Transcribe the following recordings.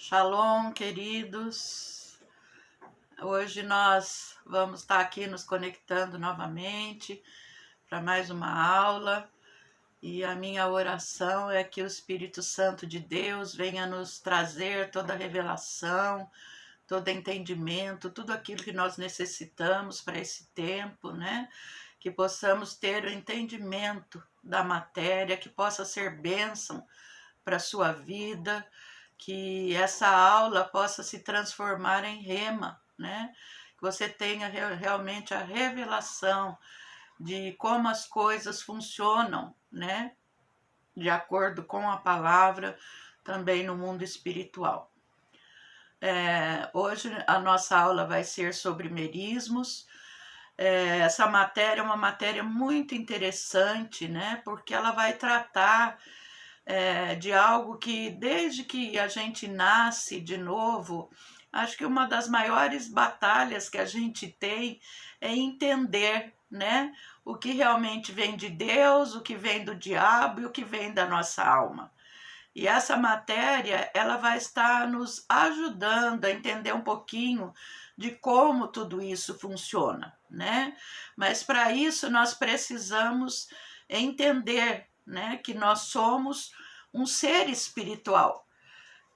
Shalom, queridos. Hoje nós vamos estar aqui nos conectando novamente para mais uma aula. E a minha oração é que o Espírito Santo de Deus venha nos trazer toda a revelação, todo entendimento, tudo aquilo que nós necessitamos para esse tempo, né? Que possamos ter o entendimento da matéria, que possa ser bênção para a sua vida, que essa aula possa se transformar em rema, né? Que você tenha realmente a revelação de como as coisas funcionam, né? De acordo com a palavra, também no mundo espiritual. Hoje a nossa aula vai ser sobre merismos. Essa matéria é uma matéria muito interessante, né? Porque ela vai tratar de algo que desde que a gente nasce de novo, acho que uma das maiores batalhas que a gente tem é entender, né, o que realmente vem de Deus, o que vem do diabo e o que vem da nossa alma. E essa matéria, ela vai estar nos ajudando a entender um pouquinho de como tudo isso funciona, né? Mas para isso nós precisamos entender, né, que nós somos um ser espiritual.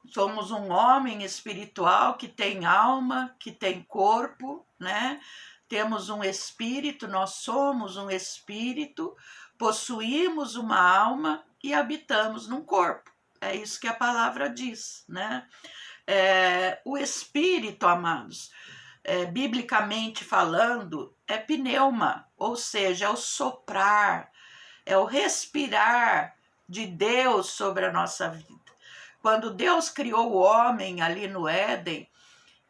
Somos um homem espiritual que tem alma, que tem corpo, né? Temos um espírito, nós somos um espírito, possuímos uma alma e habitamos num corpo. É isso que a palavra diz, né? O espírito, amados, biblicamente falando, é pneuma, ou seja, é o soprar, é o respirar de Deus sobre a nossa vida. Quando Deus criou o homem ali no Éden,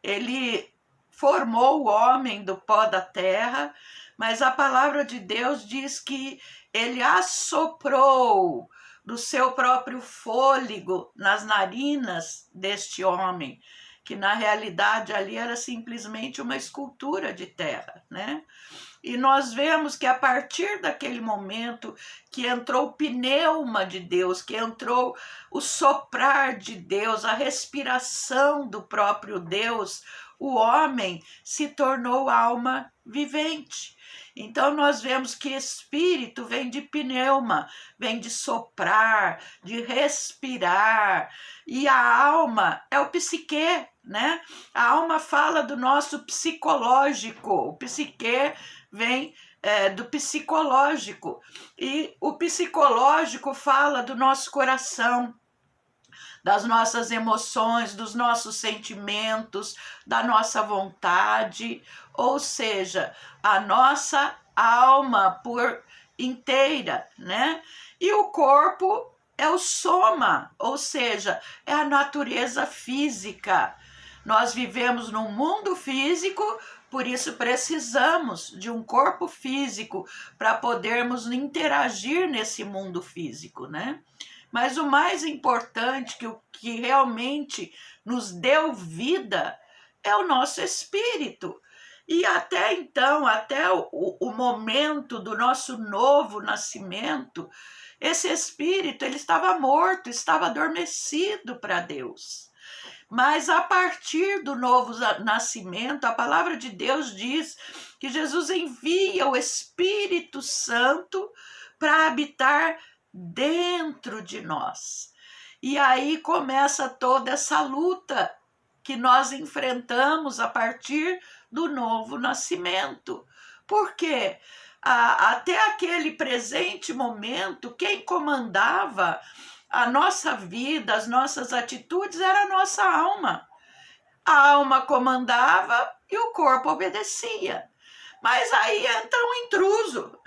ele formou o homem do pó da terra, mas a palavra de Deus diz que ele assoprou do seu próprio fôlego nas narinas deste homem, que na realidade ali era simplesmente uma escultura de terra, né? E nós vemos que a partir daquele momento que entrou o pneuma de Deus, que entrou o soprar de Deus, a respiração do próprio Deus, o homem se tornou alma vivente. Então nós vemos que espírito vem de pneuma, vem de soprar, de respirar, e a alma é o psique, né? A alma fala do nosso psicológico, o psique vem do psicológico, e o psicológico fala do nosso coração, das nossas emoções, dos nossos sentimentos, da nossa vontade, ou seja, a nossa alma por inteira, né? E o corpo é o soma, ou seja, é a natureza física. Nós vivemos num mundo físico, por isso precisamos de um corpo físico para podermos interagir nesse mundo físico, né? Mas o mais importante, que o que realmente nos deu vida, é o nosso espírito. E até então, até o momento do nosso novo nascimento, esse espírito ele estava morto, estava adormecido para Deus. Mas a partir do novo nascimento, a palavra de Deus diz que Jesus envia o Espírito Santo para habitar dentro de nós. E aí começa toda essa luta que nós enfrentamos a partir do novo nascimento. Por quê? Até aquele presente momento, quem comandava a nossa vida, as nossas atitudes, era a nossa alma. A alma comandava e o corpo obedecia. Mas aí entra um intruso,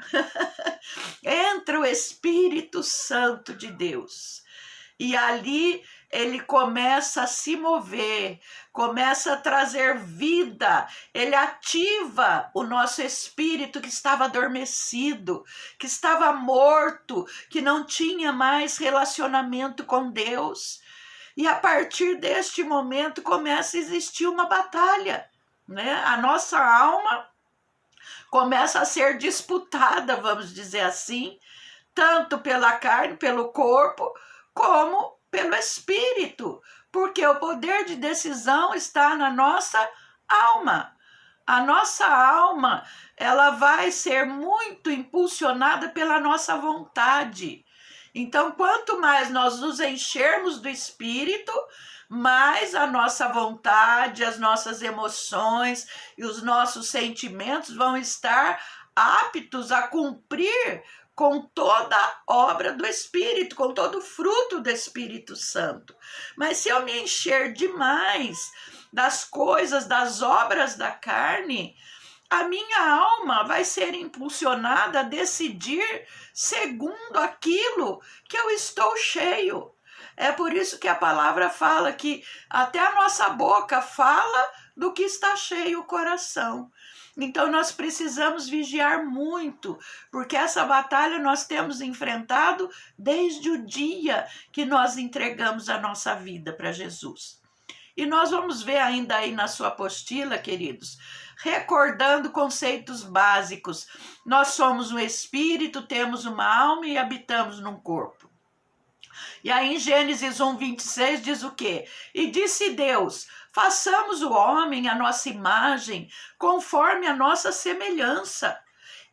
entra o Espírito Santo de Deus. E ali ele começa a se mover, começa a trazer vida, ele ativa o nosso espírito que estava adormecido, que estava morto, que não tinha mais relacionamento com Deus. E a partir deste momento começa a existir uma batalha, né? A nossa alma começa a ser disputada, vamos dizer assim, tanto pela carne, pelo corpo, como pelo espírito, Porque o poder de decisão está na nossa alma. A nossa alma, ela vai ser muito impulsionada pela nossa vontade. Então, quanto mais nós nos enchermos do Espírito, mais a nossa vontade, as nossas emoções e os nossos sentimentos vão estar aptos a cumprir com toda a obra do Espírito, com todo o fruto do Espírito Santo. Mas se eu me encher demais das coisas, das obras da carne, a minha alma vai ser impulsionada a decidir segundo aquilo que eu estou cheio. É por isso que a palavra fala que até a nossa boca fala do que está cheio o coração. Então nós precisamos vigiar muito, porque essa batalha nós temos enfrentado desde o dia que nós entregamos a nossa vida para Jesus. E nós vamos ver ainda aí na sua apostila, queridos, recordando conceitos básicos. Nós somos um espírito, temos uma alma e habitamos num corpo. E aí em Gênesis 1:26 diz o quê? E disse Deus: façamos o homem à nossa imagem, conforme a nossa semelhança,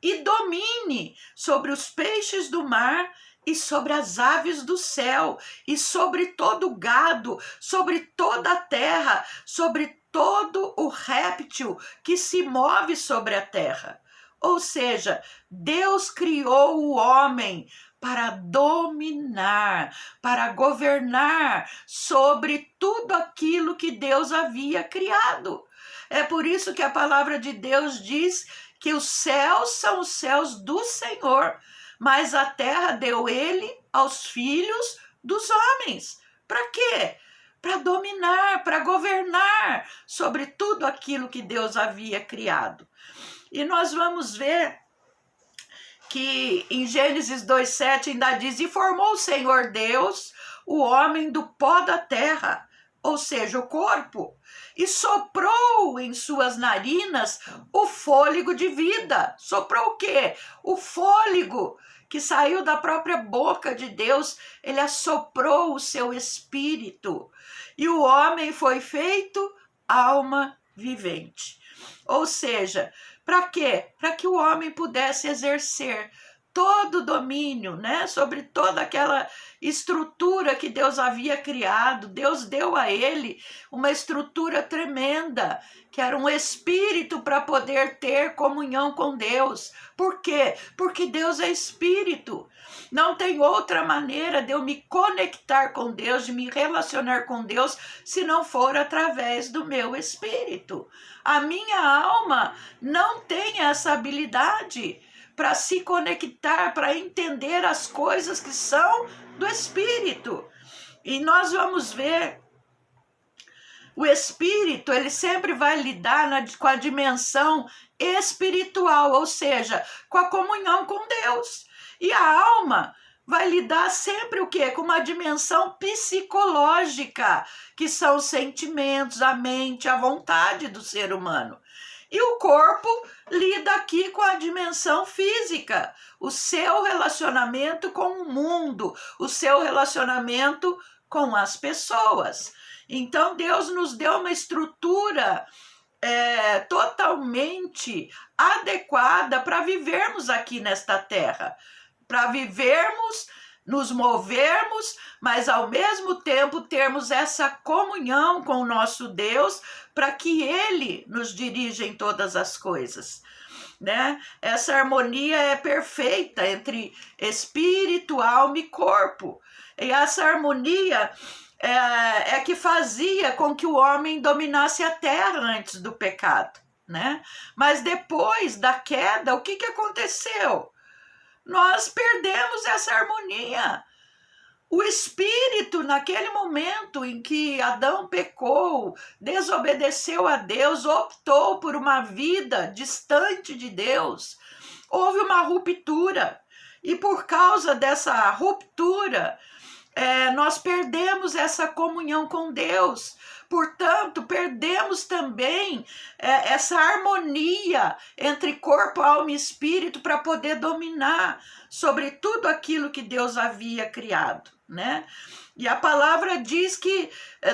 e domine sobre os peixes do mar e sobre as aves do céu, e sobre todo o gado, sobre toda a terra, sobre todo o réptil que se move sobre a terra. Ou seja, Deus criou o homem para dominar, para governar sobre tudo aquilo que Deus havia criado. É por isso que a palavra de Deus diz que os céus são os céus do Senhor, mas a terra deu ele aos filhos dos homens. Para quê? Para dominar, para governar sobre tudo aquilo que Deus havia criado. E nós vamos ver que em Gênesis 2:7 ainda diz: e formou o Senhor Deus o homem do pó da terra, ou seja, o corpo, e soprou em suas narinas o fôlego de vida. Soprou o quê? O fôlego que saiu da própria boca de Deus, ele assoprou o seu espírito. E o homem foi feito alma vivente. Ou seja, para quê? Para que o homem pudesse exercer todo o domínio, né, sobre toda aquela estrutura que Deus havia criado. Deus deu a ele uma estrutura tremenda, que era um espírito para poder ter comunhão com Deus. Por quê? Porque Deus é espírito. Não tem outra maneira de eu me conectar com Deus, de me relacionar com Deus, se não for através do meu espírito. A minha alma não tem essa habilidade para se conectar, para entender as coisas que são do Espírito. E nós vamos ver, o Espírito, ele sempre vai lidar com a dimensão espiritual, ou seja, com a comunhão com Deus. E a alma vai lidar sempre o quê? Com uma dimensão psicológica, que são os sentimentos, a mente, a vontade do ser humano. E o corpo lida aqui com a dimensão física, o seu relacionamento com o mundo, o seu relacionamento com as pessoas. Então Deus nos deu uma estrutura totalmente adequada para vivermos aqui nesta terra, para vivermos, nos movermos, mas ao mesmo tempo termos essa comunhão com o nosso Deus, para que Ele nos dirija em todas as coisas, né? Essa harmonia é perfeita entre espírito, alma e corpo. E essa harmonia é que fazia com que o homem dominasse a terra antes do pecado, né? Mas depois da queda, o que aconteceu? Nós perdemos essa harmonia. O espírito, naquele momento em que Adão pecou, desobedeceu a Deus, optou por uma vida distante de Deus, houve uma ruptura. E por causa dessa ruptura, nós perdemos essa comunhão com Deus. Portanto, perdemos também essa harmonia entre corpo, alma e espírito para poder dominar sobre tudo aquilo que Deus havia criado, né? E a palavra diz que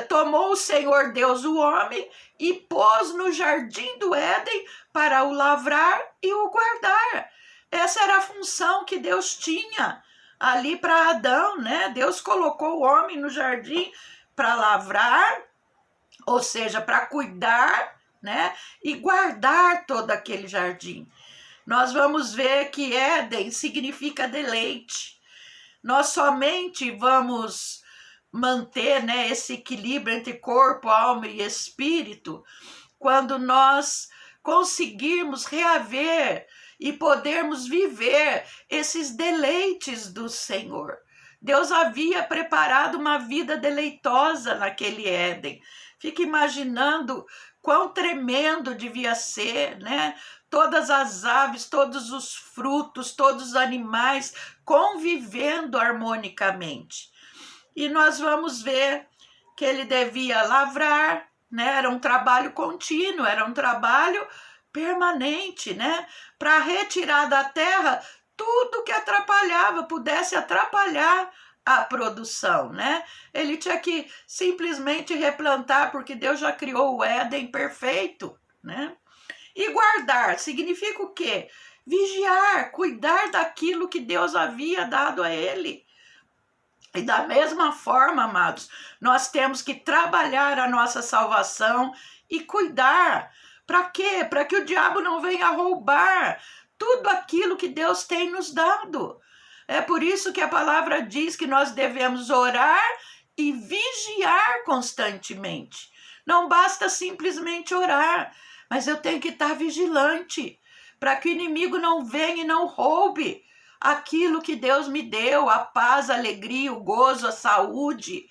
tomou o Senhor Deus o homem e pôs no jardim do Éden para o lavrar e o guardar. Essa era a função que Deus tinha ali para Adão, né? Deus colocou o homem no jardim para lavrar, ou seja, para cuidar, né? E guardar todo aquele jardim. Nós vamos ver que Éden significa deleite. Nós somente vamos manter, né, esse equilíbrio entre corpo, alma e espírito quando nós conseguirmos reaver e podermos viver esses deleites do Senhor. Deus havia preparado uma vida deleitosa naquele Éden. Fica imaginando quão tremendo devia ser, né? Todas as aves, todos os frutos, todos os animais convivendo harmonicamente. E nós vamos ver que ele devia lavrar, né? Era um trabalho contínuo, era um trabalho permanente, né? Para retirar da terra tudo que atrapalhava, pudesse atrapalhar a produção, né? Ele tinha que simplesmente replantar, porque Deus já criou o Éden perfeito, né? E guardar significa o quê? Vigiar, cuidar daquilo que Deus havia dado a ele. E da mesma forma, amados, nós temos que trabalhar a nossa salvação e cuidar. Para quê? Para que o diabo não venha roubar tudo aquilo que Deus tem nos dado. É por isso que a palavra diz que nós devemos orar e vigiar constantemente. Não basta simplesmente orar, mas eu tenho que estar vigilante para que o inimigo não venha e não roube aquilo que Deus me deu, a paz, a alegria, o gozo, a saúde.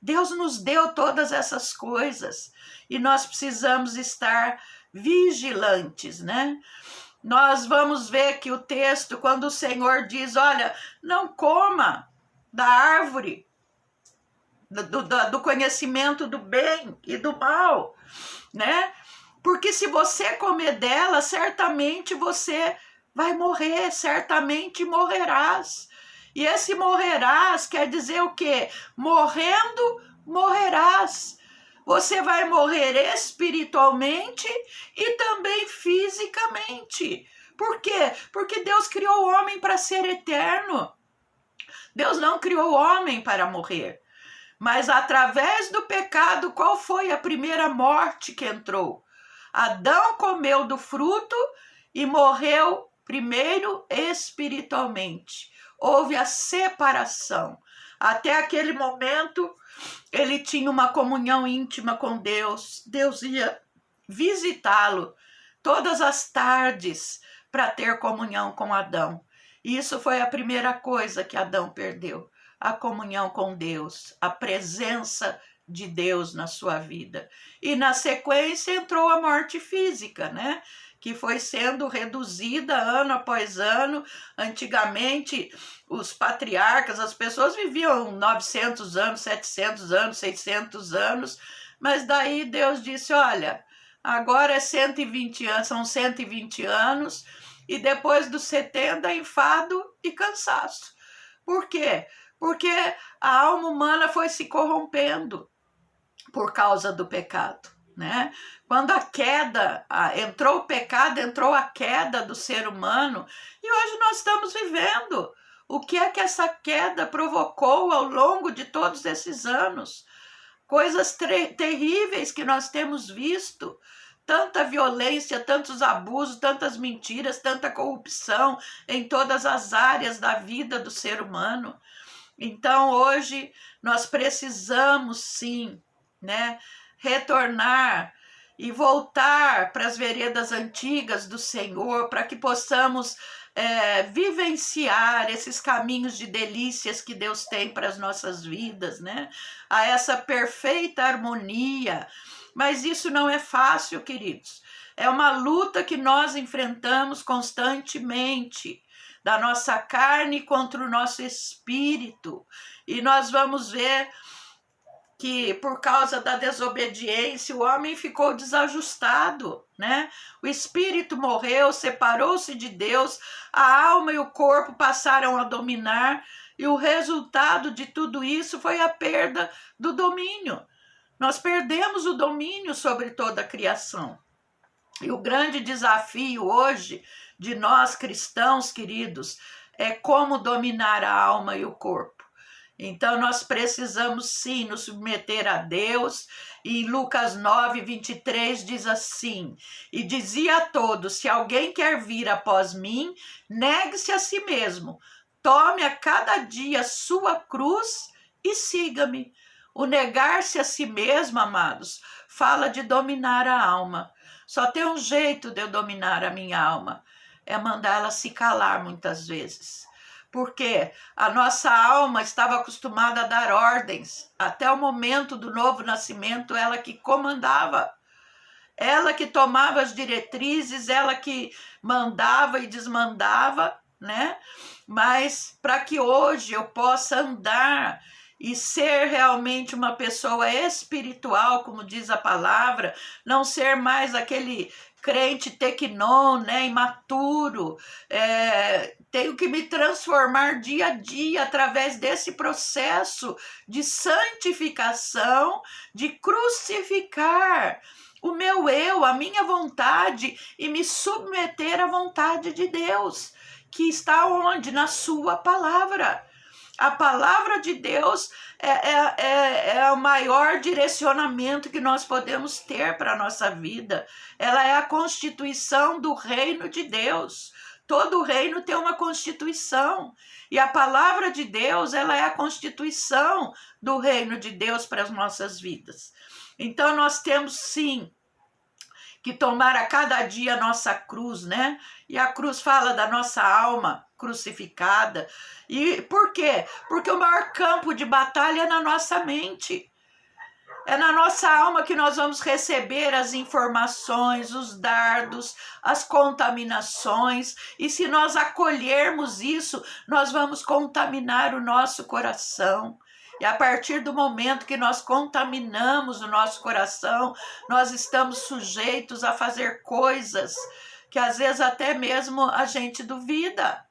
Deus nos deu todas essas coisas e nós precisamos estar vigilantes, né? Nós vamos ver que o texto, quando o Senhor diz, olha, não coma da árvore do conhecimento do bem e do mal, né? Porque se você comer dela, certamente você vai morrer, certamente morrerás. E esse morrerás quer dizer o quê? Morrendo, morrerás. Você vai morrer espiritualmente e também fisicamente. Por quê? Porque Deus criou o homem para ser eterno. Deus não criou o homem para morrer. Mas através do pecado, qual foi a primeira morte que entrou? Adão comeu do fruto e morreu primeiro espiritualmente. Houve a separação. Até aquele momento, ele tinha uma comunhão íntima com Deus. Deus ia visitá-lo todas as tardes para ter comunhão com Adão. E isso foi a primeira coisa que Adão perdeu. A comunhão com Deus, a presença de Deus na sua vida. E na sequência entrou a morte física, né? Que foi sendo reduzida ano após ano. Antigamente, os patriarcas, as pessoas viviam 900 anos, 700 anos, 600 anos, mas daí Deus disse, olha, agora é 120 anos, são 120 anos, e depois dos 70, enfado e cansaço. Por quê? Porque a alma humana foi se corrompendo por causa do pecado, né? Quando a queda, entrou o pecado, entrou a queda do ser humano, e hoje nós estamos vivendo. O que é que essa queda provocou ao longo de todos esses anos? Coisas terríveis que nós temos visto, tanta violência, tantos abusos, tantas mentiras, tanta corrupção em todas as áreas da vida do ser humano. Então, hoje, nós precisamos, sim, né, retornar e voltar para as veredas antigas do Senhor, para que possamos vivenciar esses caminhos de delícias que Deus tem para as nossas vidas, né? A essa perfeita harmonia. Mas isso não é fácil, queridos. É uma luta que nós enfrentamos constantemente. da nossa carne contra o nosso espírito. E nós vamos ver que por causa da desobediência o homem ficou desajustado, né? O espírito morreu, separou-se de Deus, a alma e o corpo passaram a dominar, e o resultado de tudo isso foi a perda do domínio. Nós perdemos o domínio sobre toda a criação. E o grande desafio hoje de nós cristãos, queridos, é como dominar a alma e o corpo. Então, nós precisamos sim nos submeter a Deus. E Lucas 9, 23 diz assim: e dizia a todos: se alguém quer vir após mim, negue-se a si mesmo, tome a cada dia sua cruz e siga-me. O negar-se a si mesmo, amados, fala de dominar a alma. Só tem um jeito de eu dominar a minha alma, é mandar ela se calar muitas vezes. Porque a nossa alma estava acostumada a dar ordens. Até o momento do novo nascimento, ela que comandava. Ela que tomava as diretrizes, ela que mandava e desmandava, né? Mas para que hoje eu possa andar e ser realmente uma pessoa espiritual, como diz a palavra, não ser mais aquele crente tecnon, né, imaturo, tenho que me transformar dia a dia através desse processo de santificação, de crucificar o meu eu, a minha vontade e me submeter à vontade de Deus, que está onde? Na sua palavra. A palavra de Deus é o maior direcionamento que nós podemos ter para a nossa vida. Ela é a constituição do reino de Deus. Todo reino tem uma constituição. E a palavra de Deus, ela é a constituição do reino de Deus para as nossas vidas. Então, nós temos sim que tomar a cada dia a nossa cruz, né? E a cruz fala da nossa alma crucificada. E por quê? Porque o maior campo de batalha é na nossa mente. É na nossa alma que nós vamos receber as informações, os dardos, as contaminações. E se nós acolhermos isso, nós vamos contaminar o nosso coração. E a partir do momento que nós contaminamos o nosso coração, nós estamos sujeitos a fazer coisas que às vezes até mesmo a gente duvida,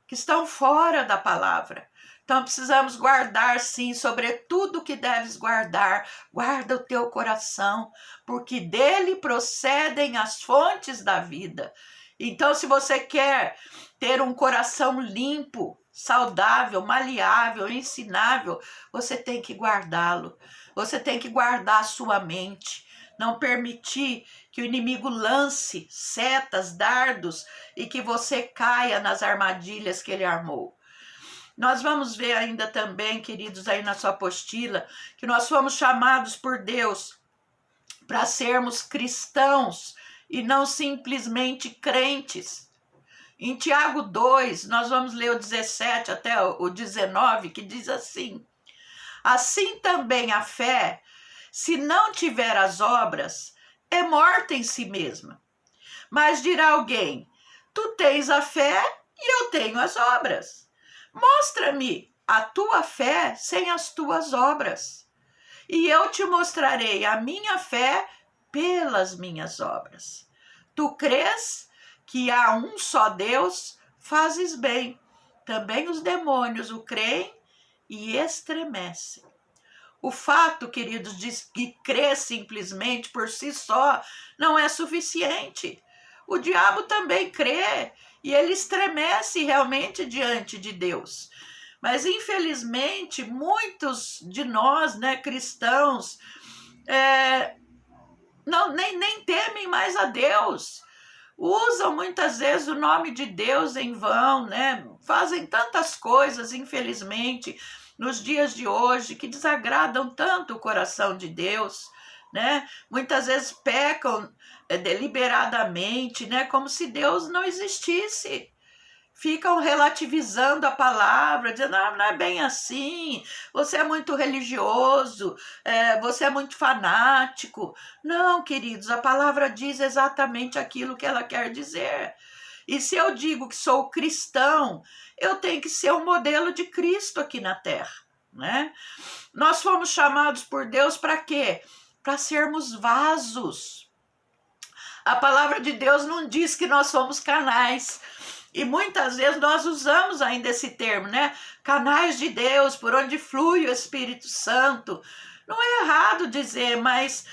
que estão fora da palavra. Então precisamos guardar sim, sobretudo que deves guardar, guarda o teu coração, porque dele procedem as fontes da vida. Então, se você quer ter um coração limpo, saudável, maleável, ensinável, você tem que guardá-lo. Você tem que guardar a sua mente. Não permitir que o inimigo lance setas, dardos e que você caia nas armadilhas que ele armou. Nós vamos ver ainda também, queridos, aí na sua apostila, que nós fomos chamados por Deus para sermos cristãos e não simplesmente crentes. Em Tiago 2, nós vamos ler o 17 até o 19, que diz assim: assim também a fé, se não tiver as obras, é morta em si mesma. Mas dirá alguém: tu tens a fé e eu tenho as obras. Mostra-me a tua fé sem as tuas obras, e eu te mostrarei a minha fé pelas minhas obras. Tu crês que há um só Deus? Fazes bem. Também os demônios o creem e estremecem. O fato, queridos, de que crer simplesmente por si só não é suficiente. O diabo também crê e ele estremece realmente diante de Deus. Mas, infelizmente, muitos de nós, né, cristãos, nem temem mais a Deus. Usam muitas vezes o nome de Deus em vão, né? Fazem tantas coisas, infelizmente, nos dias de hoje, que desagradam tanto o coração de Deus, né? Muitas vezes pecam deliberadamente, né? Como se Deus não existisse. Ficam relativizando a palavra, dizendo, não é bem assim, você é muito religioso, você é muito fanático. Não, queridos, a palavra diz exatamente aquilo que ela quer dizer. E se eu digo que sou cristão, eu tenho que ser um modelo de Cristo aqui na Terra, né? Nós fomos chamados por Deus para quê? Para sermos vasos. A palavra de Deus não diz que nós somos canais. E muitas vezes nós usamos ainda esse termo, né? Canais de Deus, por onde flui o Espírito Santo. Não é errado dizer, mas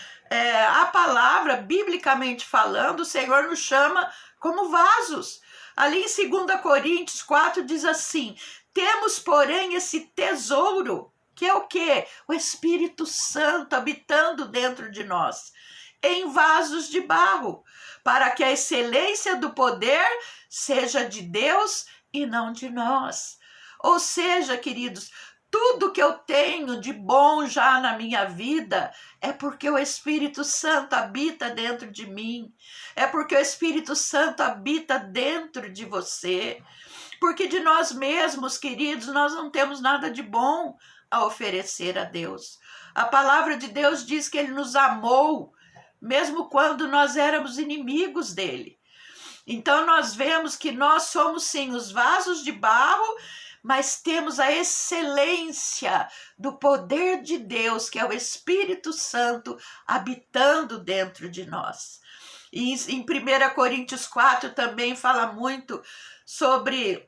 a palavra, biblicamente falando, o Senhor nos chama como vasos. Ali em 2 Coríntios 4 diz assim: temos, porém, esse tesouro, que é o quê? O Espírito Santo habitando dentro de nós, em vasos de barro, para que a excelência do poder seja de Deus e não de nós. Ou seja, queridos, tudo que eu tenho de bom já na minha vida é porque o Espírito Santo habita dentro de mim, é porque o Espírito Santo habita dentro de você, porque de nós mesmos, queridos, nós não temos nada de bom a oferecer a Deus. A palavra de Deus diz que Ele nos amou, mesmo quando nós éramos inimigos dele. Então nós vemos que nós somos sim os vasos de barro, mas temos a excelência do poder de Deus, que é o Espírito Santo habitando dentro de nós. E em 1 Coríntios 4 também fala muito sobre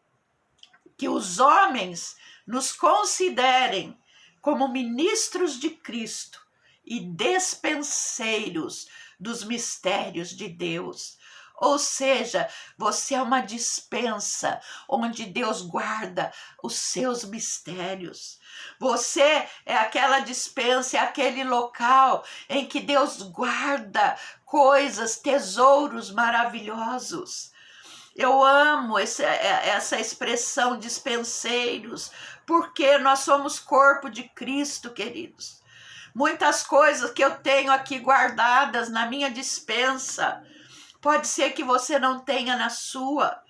que os homens nos considerem como ministros de Cristo e despenseiros dos mistérios de Deus. Ou seja, você é uma dispensa onde Deus guarda os seus mistérios. Você é aquela dispensa, é aquele local em que Deus guarda coisas, tesouros maravilhosos. Eu amo essa expressão dispenseiros, porque nós somos corpo de Cristo, queridos. Muitas coisas que eu tenho aqui guardadas na minha dispensa, pode ser que você não tenha na sua,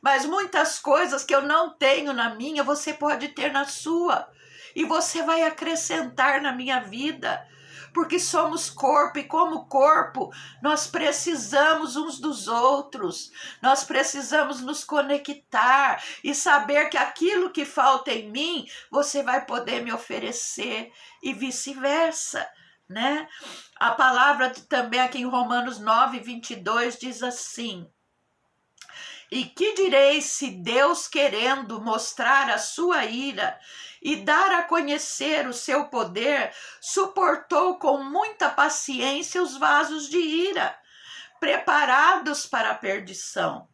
mas muitas coisas que eu não tenho na minha, você pode ter na sua, e você vai acrescentar na minha vida, porque somos corpo, e como corpo, nós precisamos uns dos outros, nós precisamos nos conectar e saber que aquilo que falta em mim, você vai poder me oferecer, e vice-versa, né? A palavra também aqui em Romanos 9, 22 diz assim: e que direis se Deus, querendo mostrar a sua ira e dar a conhecer o seu poder, suportou com muita paciência os vasos de ira, preparados para a perdição,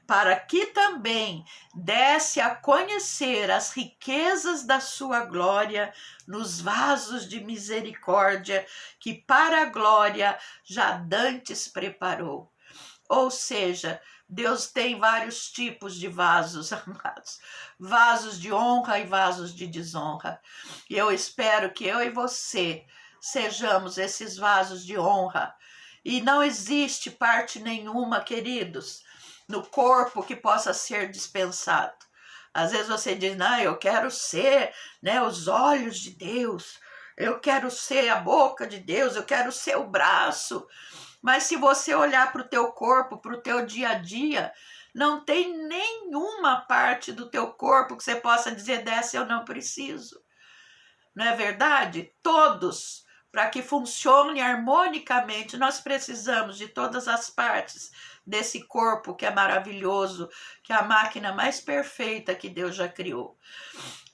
para que também desse a conhecer as riquezas da sua glória nos vasos de misericórdia, que para a glória já dantes preparou. Ou seja, Deus tem vários tipos de vasos, amados. Vasos de honra e vasos de desonra. E eu espero que eu e você sejamos esses vasos de honra. E não existe parte nenhuma, queridos, no corpo que possa ser dispensado. Às vezes você diz, não, eu quero ser, né, os olhos de Deus. Eu quero ser a boca de Deus, eu quero ser o braço. Mas se você olhar para o teu corpo, para o teu dia a dia, não tem nenhuma parte do teu corpo que você possa dizer, dessa eu não preciso. Não é verdade? Todos, para que funcione harmonicamente, nós precisamos de todas as partes desse corpo que é maravilhoso, que é a máquina mais perfeita que Deus já criou.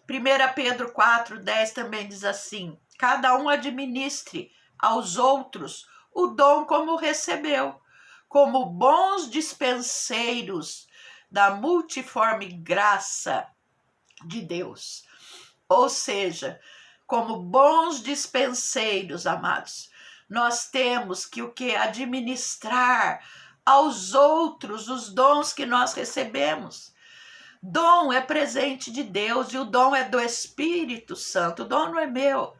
1 Pedro 4:10 também diz assim: cada um administre aos outros o dom como recebeu, como bons dispenseiros da multiforme graça de Deus. Ou seja, como bons dispenseiros, amados, nós temos que o que? Administrar aos outros os dons que nós recebemos. Dom é presente de Deus e o dom é do Espírito Santo, o dom não é meu.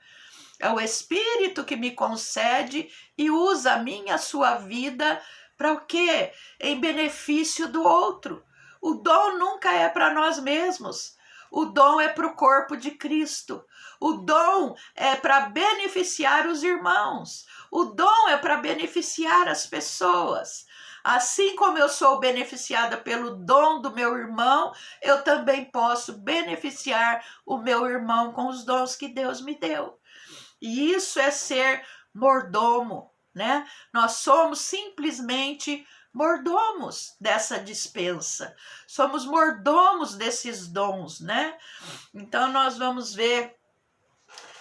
É o Espírito que me concede e usa a minha, a sua vida para o quê? Em benefício do outro. O dom nunca é para nós mesmos. O dom é para o corpo de Cristo. O dom é para beneficiar os irmãos. O dom é para beneficiar as pessoas. Assim como eu sou beneficiada pelo dom do meu irmão, eu também posso beneficiar o meu irmão com os dons que Deus me deu. E isso é ser mordomo, né? Nós somos simplesmente mordomos dessa dispensa. Somos mordomos desses dons, né? Então nós vamos ver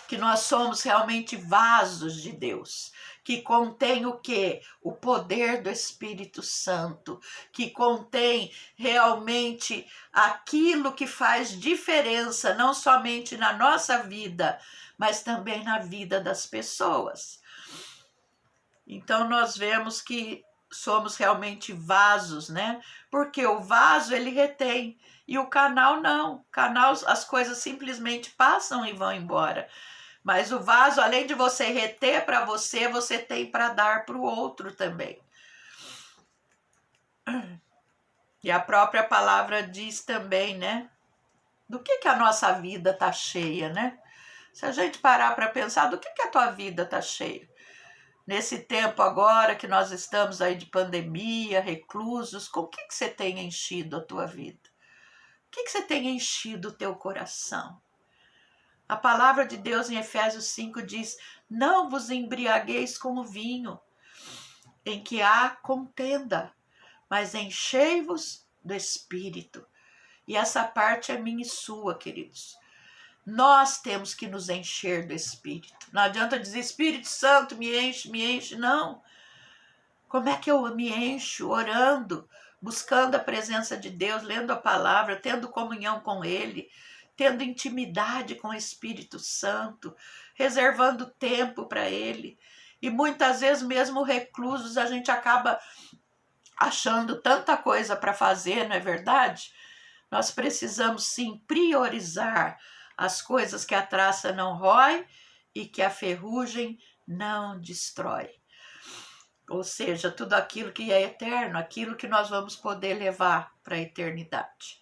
que nós somos realmente vasos de Deus, que contém o quê? O poder do Espírito Santo, que contém realmente aquilo que faz diferença, não somente na nossa vida, mas também na vida das pessoas. Então nós vemos que somos realmente vasos, né? Porque o vaso ele retém e o canal não. O canal, as coisas simplesmente passam e vão embora. Mas o vaso, além de você reter para você, você tem para dar para o outro também. E a própria palavra diz também, né? Do que a nossa vida está cheia, né? Se a gente parar para pensar, do que a tua vida está cheia? Nesse tempo agora que nós estamos aí de pandemia, reclusos, com o que você tem enchido a tua vida? O que você tem enchido o teu coração? A palavra de Deus em Efésios 5 diz, não vos embriagueis com o vinho, em que há contenda, mas enchei-vos do Espírito. E essa parte é minha e sua, queridos. Nós temos que nos encher do Espírito. Não adianta dizer, Espírito Santo, me enche, não. Como é que eu me encho? Orando, buscando a presença de Deus, lendo a palavra, tendo comunhão com Ele, tendo intimidade com o Espírito Santo, reservando tempo para Ele. E muitas vezes, mesmo reclusos, a gente acaba achando tanta coisa para fazer, não é verdade? Nós precisamos sim priorizar as coisas que a traça não rói e que a ferrugem não destrói. Ou seja, tudo aquilo que é eterno, aquilo que nós vamos poder levar para a eternidade.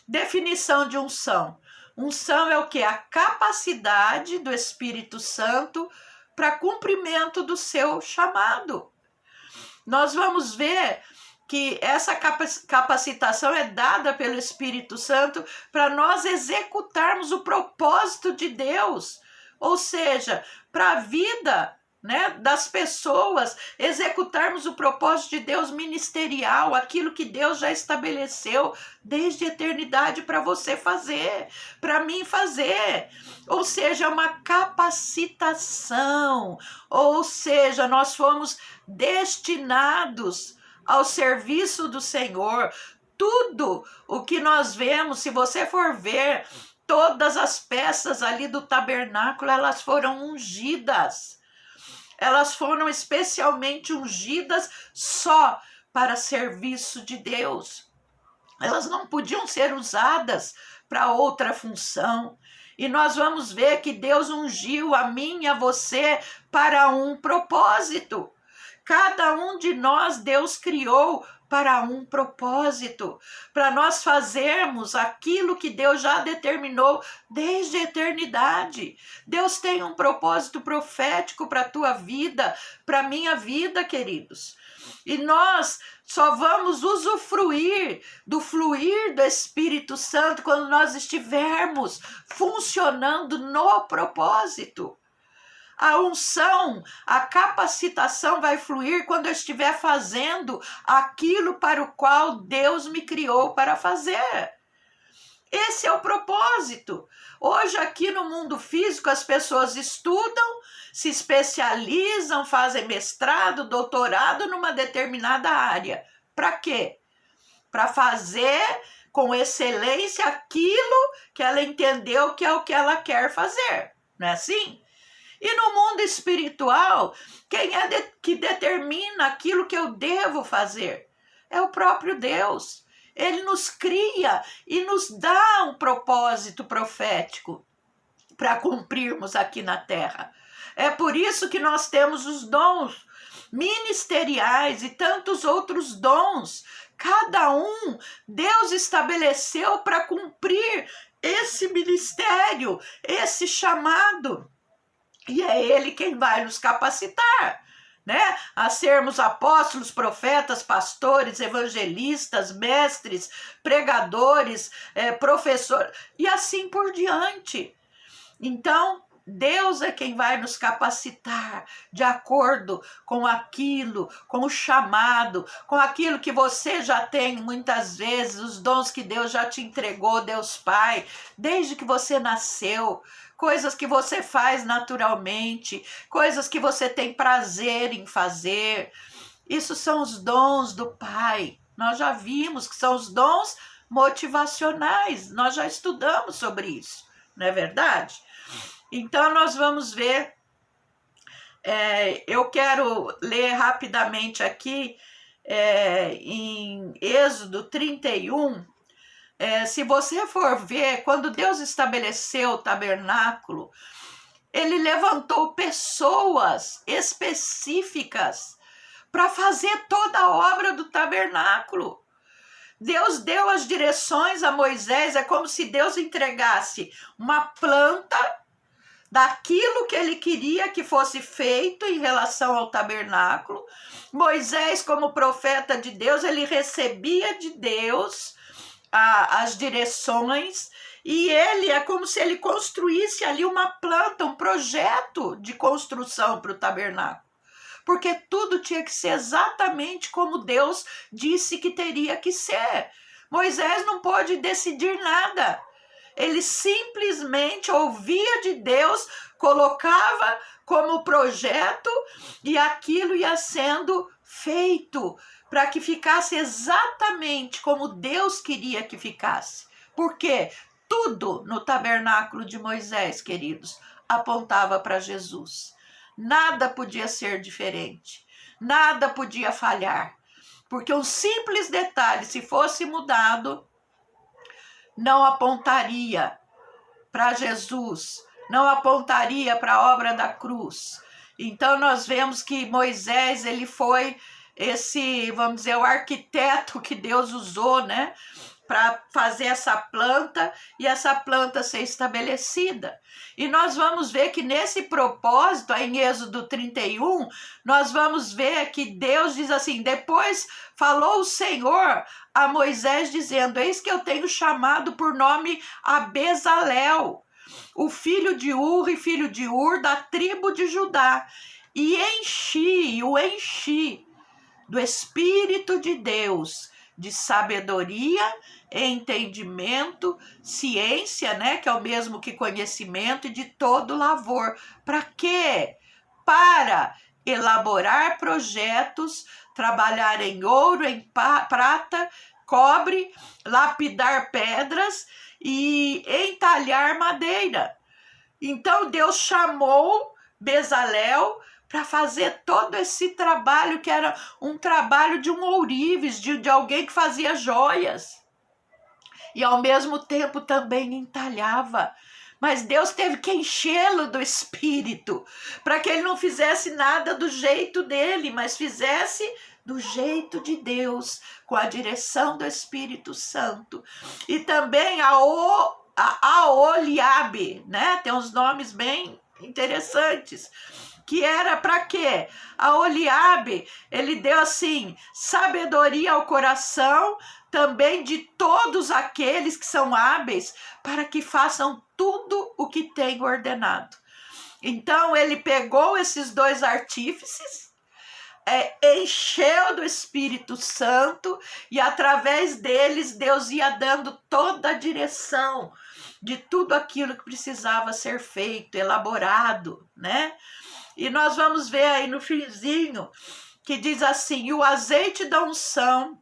Definição de unção. Unção é o que? A capacidade do Espírito Santo para cumprimento do seu chamado. Nós vamos ver que essa capacitação é dada pelo Espírito Santo para nós executarmos o propósito de Deus, ou seja, para a vida, né, das pessoas, executarmos o propósito de Deus ministerial, aquilo que Deus já estabeleceu desde a eternidade para você fazer, para mim fazer. Ou seja, uma capacitação, ou seja, nós fomos destinados ao serviço do Senhor. Tudo o que nós vemos, se você for ver, todas as peças ali do tabernáculo, elas foram ungidas. Elas foram especialmente ungidas só para serviço de Deus. Elas não podiam ser usadas para outra função. E nós vamos ver que Deus ungiu a mim e a você para um propósito. Cada um de nós, Deus criou para um propósito, para nós fazermos aquilo que Deus já determinou desde a eternidade. Deus tem um propósito profético para a tua vida, para a minha vida, queridos. E nós só vamos usufruir do fluir do Espírito Santo quando nós estivermos funcionando no propósito. A unção, a capacitação vai fluir quando eu estiver fazendo aquilo para o qual Deus me criou para fazer. Esse é o propósito. Hoje aqui no mundo físico as pessoas estudam, se especializam, fazem mestrado, doutorado numa determinada área. Para quê? Para fazer com excelência aquilo que ela entendeu que é o que ela quer fazer. Não é assim? E no mundo espiritual, quem é que determina aquilo que eu devo fazer? É o próprio Deus. Ele nos cria e nos dá um propósito profético para cumprirmos aqui na terra. É por isso que nós temos os dons ministeriais e tantos outros dons. Cada um Deus estabeleceu para cumprir esse ministério, esse chamado. E é Ele quem vai nos capacitar, né? A sermos apóstolos, profetas, pastores, evangelistas, mestres, pregadores, professores, e assim por diante. Então, Deus é quem vai nos capacitar de acordo com aquilo, com o chamado, com aquilo que você já tem muitas vezes, os dons que Deus já te entregou, Deus Pai, desde que você nasceu, coisas que você faz naturalmente, coisas que você tem prazer em fazer. Isso são os dons do Pai. Nós já vimos que são os dons motivacionais, nós já estudamos sobre isso, não é verdade? Então, nós vamos ver, eu quero ler rapidamente aqui, em Êxodo 31, se você for ver, quando Deus estabeleceu o tabernáculo, Ele levantou pessoas específicas para fazer toda a obra do tabernáculo. Deus deu as direções a Moisés, é como se Deus entregasse uma planta daquilo que ele queria que fosse feito em relação ao tabernáculo. Moisés, como profeta de Deus, ele recebia de Deus as direções, e ele é como se ele construísse ali uma planta, um projeto de construção para o tabernáculo, porque tudo tinha que ser exatamente como Deus disse que teria que ser. Moisés não pôde decidir nada. Ele simplesmente ouvia de Deus, colocava como projeto e aquilo ia sendo feito para que ficasse exatamente como Deus queria que ficasse. Porque tudo no tabernáculo de Moisés, queridos, apontava para Jesus. Nada podia ser diferente, nada podia falhar, porque um simples detalhe, se fosse mudado, não apontaria para Jesus, não apontaria para a obra da cruz. Então nós vemos que Moisés, ele foi esse, vamos dizer, o arquiteto que Deus usou, né, para fazer essa planta e essa planta ser estabelecida. E nós vamos ver que nesse propósito, aí em Êxodo 31, nós vamos ver que Deus diz assim: depois falou o Senhor a Moisés dizendo: eis que eu tenho chamado por nome a Bezalel, o filho de Uri, filho de Ur, da tribo de Judá, e o enchi do Espírito de Deus, de sabedoria, entendimento, ciência, né, que é o mesmo que conhecimento, e de todo lavor. Para quê? Para elaborar projetos, trabalhar em ouro, em prata, cobre, lapidar pedras e entalhar madeira. Então Deus chamou Bezalel para fazer todo esse trabalho, que era um trabalho de um ourives, de alguém que fazia joias. E ao mesmo tempo também entalhava. Mas Deus teve que enchê-lo do Espírito, para que ele não fizesse nada do jeito dele, mas fizesse do jeito de Deus, com a direção do Espírito Santo. E também a Aholiabe, né? Tem uns nomes bem interessantes. Que era para quê? A Aholiabe, ele deu assim, sabedoria ao coração, também de todos aqueles que são hábeis, para que façam tudo o que tem ordenado. Então, ele pegou esses dois artífices, encheu do Espírito Santo, e através deles, Deus ia dando toda a direção de tudo aquilo que precisava ser feito, elaborado, né? E nós vamos ver aí no finzinho, que diz assim: e o azeite da unção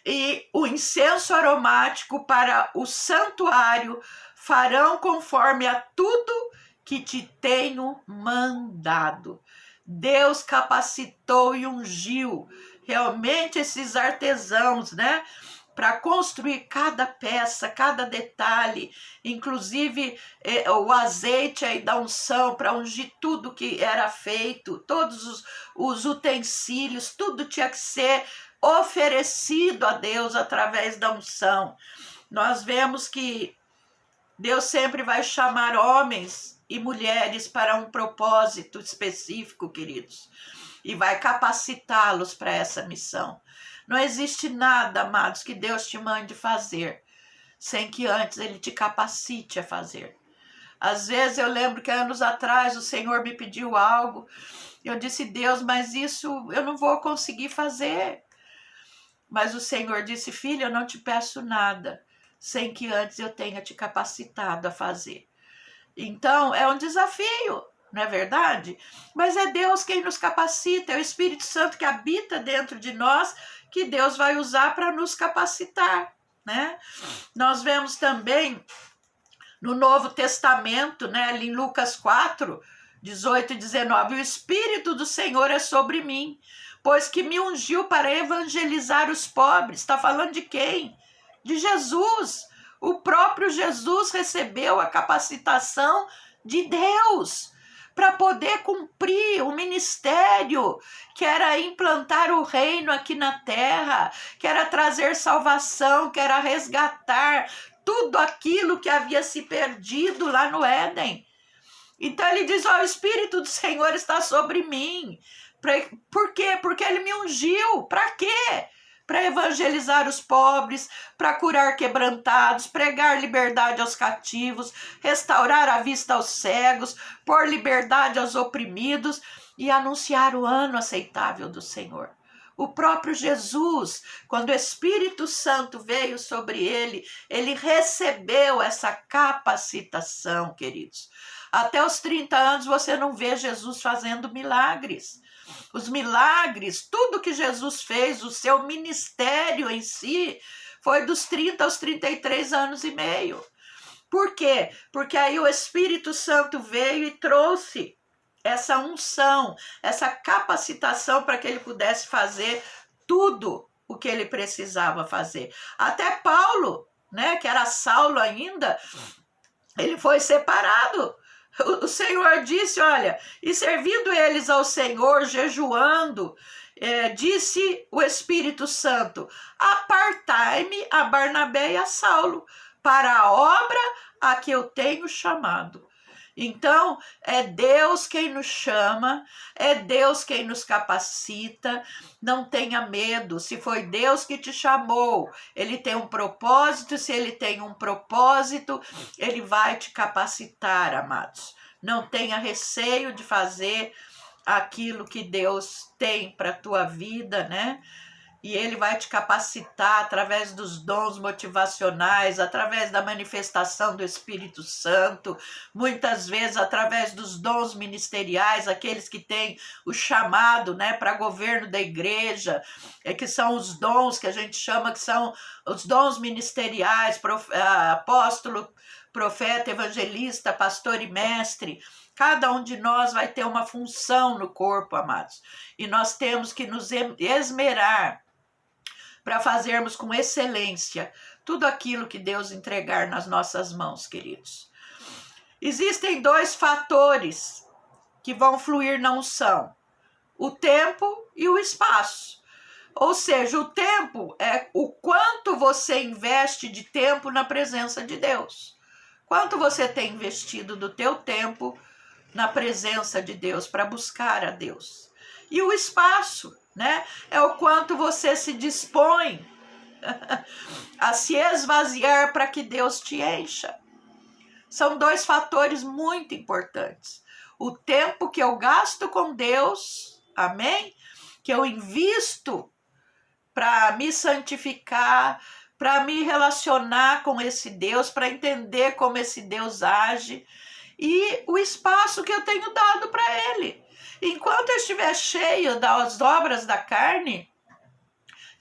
e o incenso aromático para o santuário farão conforme a tudo que te tenho mandado. Deus capacitou e ungiu realmente esses artesãos, né? Para construir cada peça, cada detalhe, inclusive o azeite aí da unção, para ungir tudo que era feito, todos os utensílios, tudo tinha que ser oferecido a Deus através da unção. nós vemos que Deus sempre vai chamar homens e mulheres para um propósito específico, queridos, e vai capacitá-los para essa missão. Não existe nada, amados, que Deus te mande fazer sem que antes Ele te capacite a fazer. Às vezes eu lembro que anos atrás o Senhor me pediu algo, eu disse, Deus, mas isso eu não vou conseguir fazer. Mas o Senhor disse, filha, eu não te peço nada sem que antes eu tenha te capacitado a fazer. Então, é um desafio, não é verdade? Mas é Deus quem nos capacita, é o Espírito Santo que habita dentro de nós, que Deus vai usar para nos capacitar, né? Nós vemos também no Novo Testamento, né, ali em Lucas 4, 18 e 19, o Espírito do Senhor é sobre mim, pois que me ungiu para evangelizar os pobres. Está falando de quem? De Jesus. O próprio Jesus recebeu a capacitação de Deus para poder cumprir o ministério, que era implantar o reino aqui na terra, que era trazer salvação, que era resgatar tudo aquilo que havia se perdido lá no Éden. Então ele diz, o Espírito do Senhor está sobre mim. Por quê? Porque ele me ungiu. Para quê? Para evangelizar os pobres, para curar quebrantados, pregar liberdade aos cativos, restaurar a vista aos cegos, pôr liberdade aos oprimidos e anunciar o ano aceitável do Senhor. O próprio Jesus, quando o Espírito Santo veio sobre ele, ele recebeu essa capacitação, queridos. Até os 30 anos você não vê Jesus fazendo milagres. Os milagres, tudo que Jesus fez, o seu ministério em si, foi dos 30 aos 33 anos e meio. Por quê? Porque aí o Espírito Santo veio e trouxe essa unção, essa capacitação para que ele pudesse fazer tudo o que ele precisava fazer. Até Paulo, né, que era Saulo ainda, ele foi separado. O Senhor disse, olha, e servindo eles ao Senhor, jejuando, disse o Espírito Santo, apartai-me a Barnabé e a Saulo, para a obra a que eu tenho chamado. Então, é Deus quem nos chama, é Deus quem nos capacita, não tenha medo, se foi Deus que te chamou, Ele tem um propósito, se Ele tem um propósito, Ele vai te capacitar, amados. Não tenha receio de fazer aquilo que Deus tem para a tua vida, né? E Ele vai te capacitar através dos dons motivacionais, através da manifestação do Espírito Santo, muitas vezes através dos dons ministeriais, aqueles que têm o chamado, né, para governo da igreja, que são os dons que a gente chama, que são os dons ministeriais, apóstolo, profeta, evangelista, pastor e mestre. Cada um de nós vai ter uma função no corpo, amados, e nós temos que nos esmerar para fazermos com excelência tudo aquilo que Deus entregar nas nossas mãos, queridos. Existem 2 fatores que vão fluir na unção: o tempo e o espaço. Ou seja, o tempo é o quanto você investe de tempo na presença de Deus. Quanto você tem investido do teu tempo na presença de Deus, para buscar a Deus. E o espaço, né? É o quanto você se dispõe a se esvaziar para que Deus te encha. São 2 fatores muito importantes. O tempo que eu gasto com Deus, amém? Que eu invisto para me santificar, para me relacionar com esse Deus, para entender como esse Deus age, e o espaço que eu tenho dado para Ele. Enquanto eu estiver cheio das obras da carne,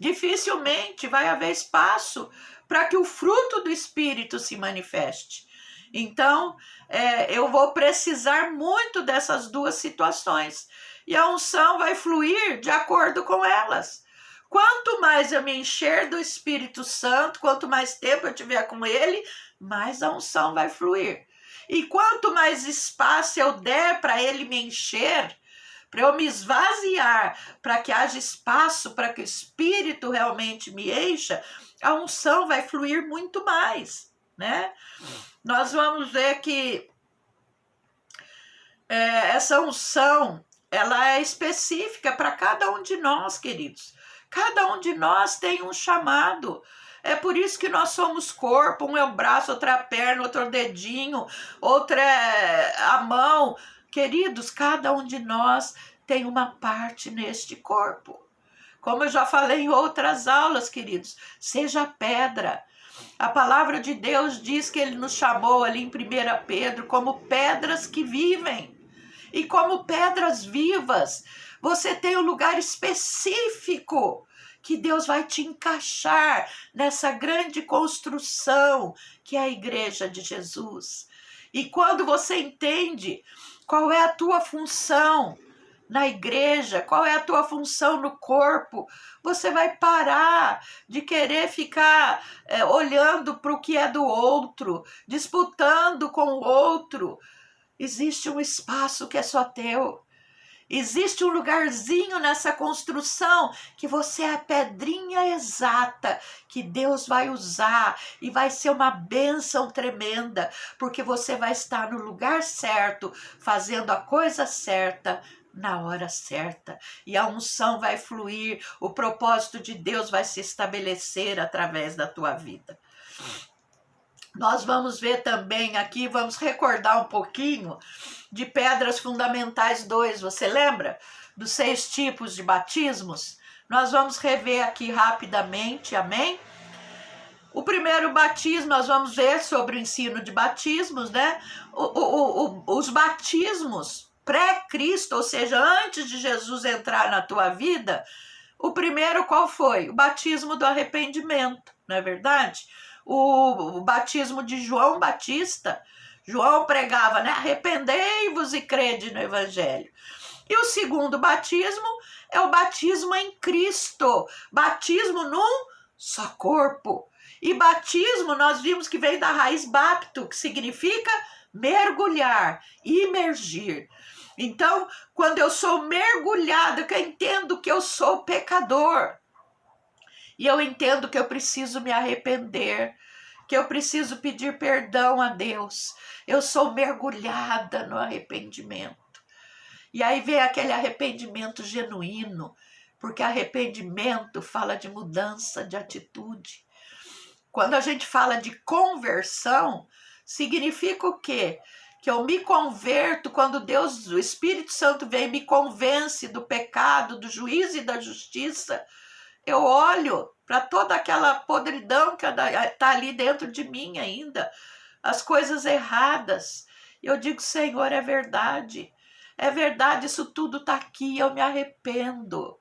dificilmente vai haver espaço para que o fruto do Espírito se manifeste. Então, eu vou precisar muito dessas 2 situações. E a unção vai fluir de acordo com elas. Quanto mais eu me encher do Espírito Santo, quanto mais tempo eu tiver com Ele, mais a unção vai fluir. E quanto mais espaço eu der para Ele me encher, para eu me esvaziar, para que haja espaço, para que o Espírito realmente me encha, a unção vai fluir muito mais, né? Nós vamos ver que essa unção, ela é específica para cada um de nós, queridos. Cada um de nós tem um chamado. É por isso que nós somos corpo, um é o braço, outra é a perna, outro é o dedinho, outra é a mão. Queridos, cada um de nós tem uma parte neste corpo. Como eu já falei em outras aulas, queridos, seja pedra. A palavra de Deus diz que ele nos chamou ali em 1 Pedro como pedras que vivem. E como pedras vivas, você tem um lugar específico que Deus vai te encaixar nessa grande construção que é a igreja de Jesus. E quando você entende qual é a tua função na igreja, qual é a tua função no corpo, você vai parar de querer ficar olhando para o que é do outro, disputando com o outro. Existe um espaço que é só teu. Existe um lugarzinho nessa construção que você é a pedrinha exata que Deus vai usar e vai ser uma bênção tremenda, porque você vai estar no lugar certo, fazendo a coisa certa, na hora certa. E a unção vai fluir, o propósito de Deus vai se estabelecer através da tua vida. Nós vamos ver também aqui, vamos recordar um pouquinho de Pedras Fundamentais 2, você lembra? Dos 6 tipos de batismos? Nós vamos rever aqui rapidamente, amém? O primeiro batismo, nós vamos ver sobre o ensino de batismos, né? Os batismos pré-Cristo, ou seja, antes de Jesus entrar na tua vida, o primeiro qual foi? O batismo do arrependimento, não é verdade? O batismo de João Batista, João pregava, né? Arrependei-vos e crede no Evangelho. E o segundo batismo é o batismo em Cristo, batismo num só corpo. E batismo nós vimos que vem da raiz bapto, que significa mergulhar, imergir. Então, quando eu sou mergulhada, que eu entendo que eu sou pecador, e eu entendo que eu preciso me arrepender, que eu preciso pedir perdão a Deus. Eu sou mergulhada no arrependimento. E aí vem aquele arrependimento genuíno, porque arrependimento fala de mudança de atitude. Quando a gente fala de conversão, significa o quê? Que eu me converto quando Deus, o Espírito Santo vem e me convence do pecado, do juízo e da justiça. Eu olho para toda aquela podridão que está ali dentro de mim ainda, as coisas erradas. Eu digo, Senhor, é verdade, isso tudo está aqui, eu me arrependo.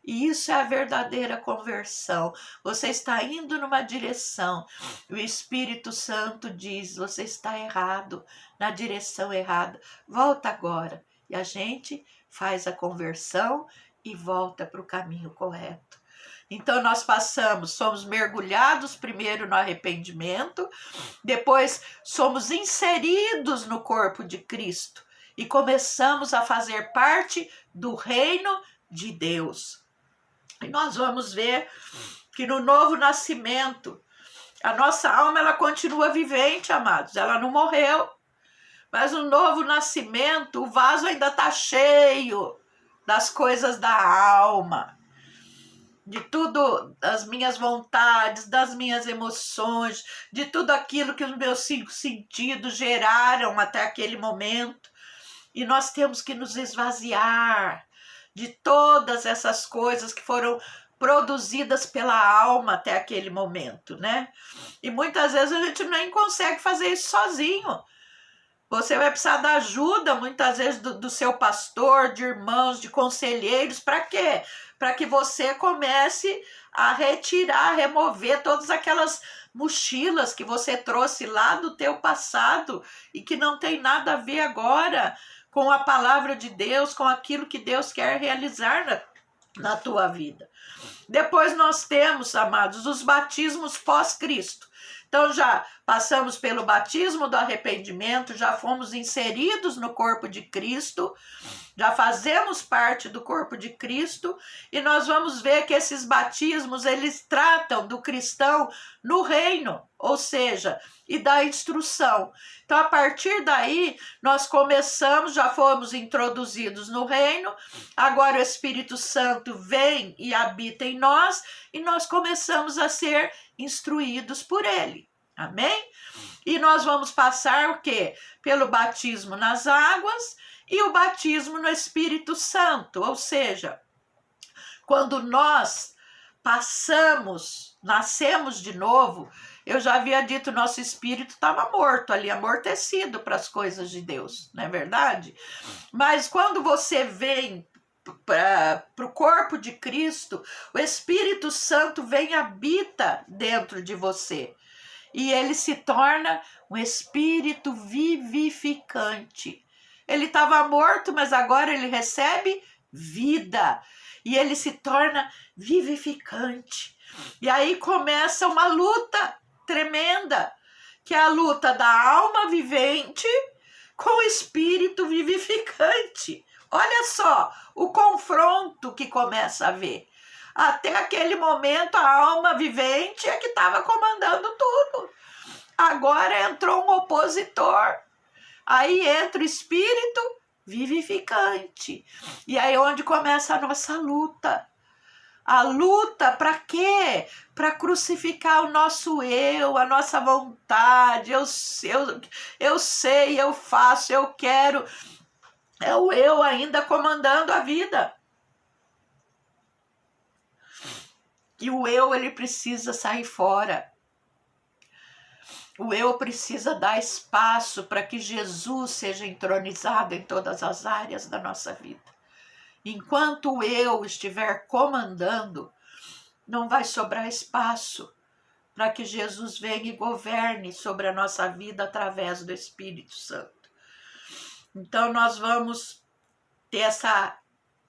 E isso é a verdadeira conversão. Você está indo numa direção, o Espírito Santo diz, você está errado, na direção errada, volta agora. E a gente faz a conversão e volta para o caminho correto. Então nós somos mergulhados primeiro no arrependimento, depois somos inseridos no corpo de Cristo e começamos a fazer parte do reino de Deus. E nós vamos ver que no novo nascimento, a nossa alma ela continua vivente, amados, ela não morreu, mas no novo nascimento o vaso ainda está cheio das coisas da alma, de tudo, das minhas vontades, das minhas emoções, de tudo aquilo que os meus 5 sentidos geraram até aquele momento. E nós temos que nos esvaziar de todas essas coisas que foram produzidas pela alma até aquele momento, né? E muitas vezes a gente nem consegue fazer isso sozinho. Você vai precisar da ajuda, muitas vezes, do seu pastor, de irmãos, de conselheiros. Para quê? Para que você comece a retirar, remover todas aquelas mochilas que você trouxe lá do teu passado e que não tem nada a ver agora com a palavra de Deus, com aquilo que Deus quer realizar na tua vida. Depois nós temos, amados, os batismos pós-Cristo. Então já passamos pelo batismo do arrependimento, já fomos inseridos no corpo de Cristo, já fazemos parte do corpo de Cristo, e nós vamos ver que esses batismos, eles tratam do cristão no reino, ou seja, e da instrução. Então, a partir daí, nós começamos, já fomos introduzidos no reino, agora o Espírito Santo vem e habita em nós, e nós começamos a ser instruídos por ele. Amém? E nós vamos passar o quê? Pelo batismo nas águas e o batismo no Espírito Santo, ou seja, quando nós nascemos de novo, eu já havia dito, nosso espírito estava morto ali, amortecido para as coisas de Deus, não é verdade? Mas quando você vem para o corpo de Cristo, o Espírito Santo vem e habita dentro de você. E ele se torna um espírito vivificante. Ele estava morto, mas agora ele recebe vida. E ele se torna vivificante. E aí começa uma luta tremenda, que é a luta da alma vivente com o espírito vivificante. Olha só o confronto que começa a haver. Até aquele momento, a alma vivente é que estava comandando tudo. Agora entrou um opositor. Aí entra o espírito vivificante. E aí onde começa a nossa luta. A luta para quê? Para crucificar o nosso eu, a nossa vontade. Eu sei, eu faço, eu quero. É o eu ainda comandando a vida. E o eu, ele precisa sair fora. O eu precisa dar espaço para que Jesus seja entronizado em todas as áreas da nossa vida. Enquanto o eu estiver comandando, não vai sobrar espaço para que Jesus venha e governe sobre a nossa vida através do Espírito Santo. Então nós vamos ter essa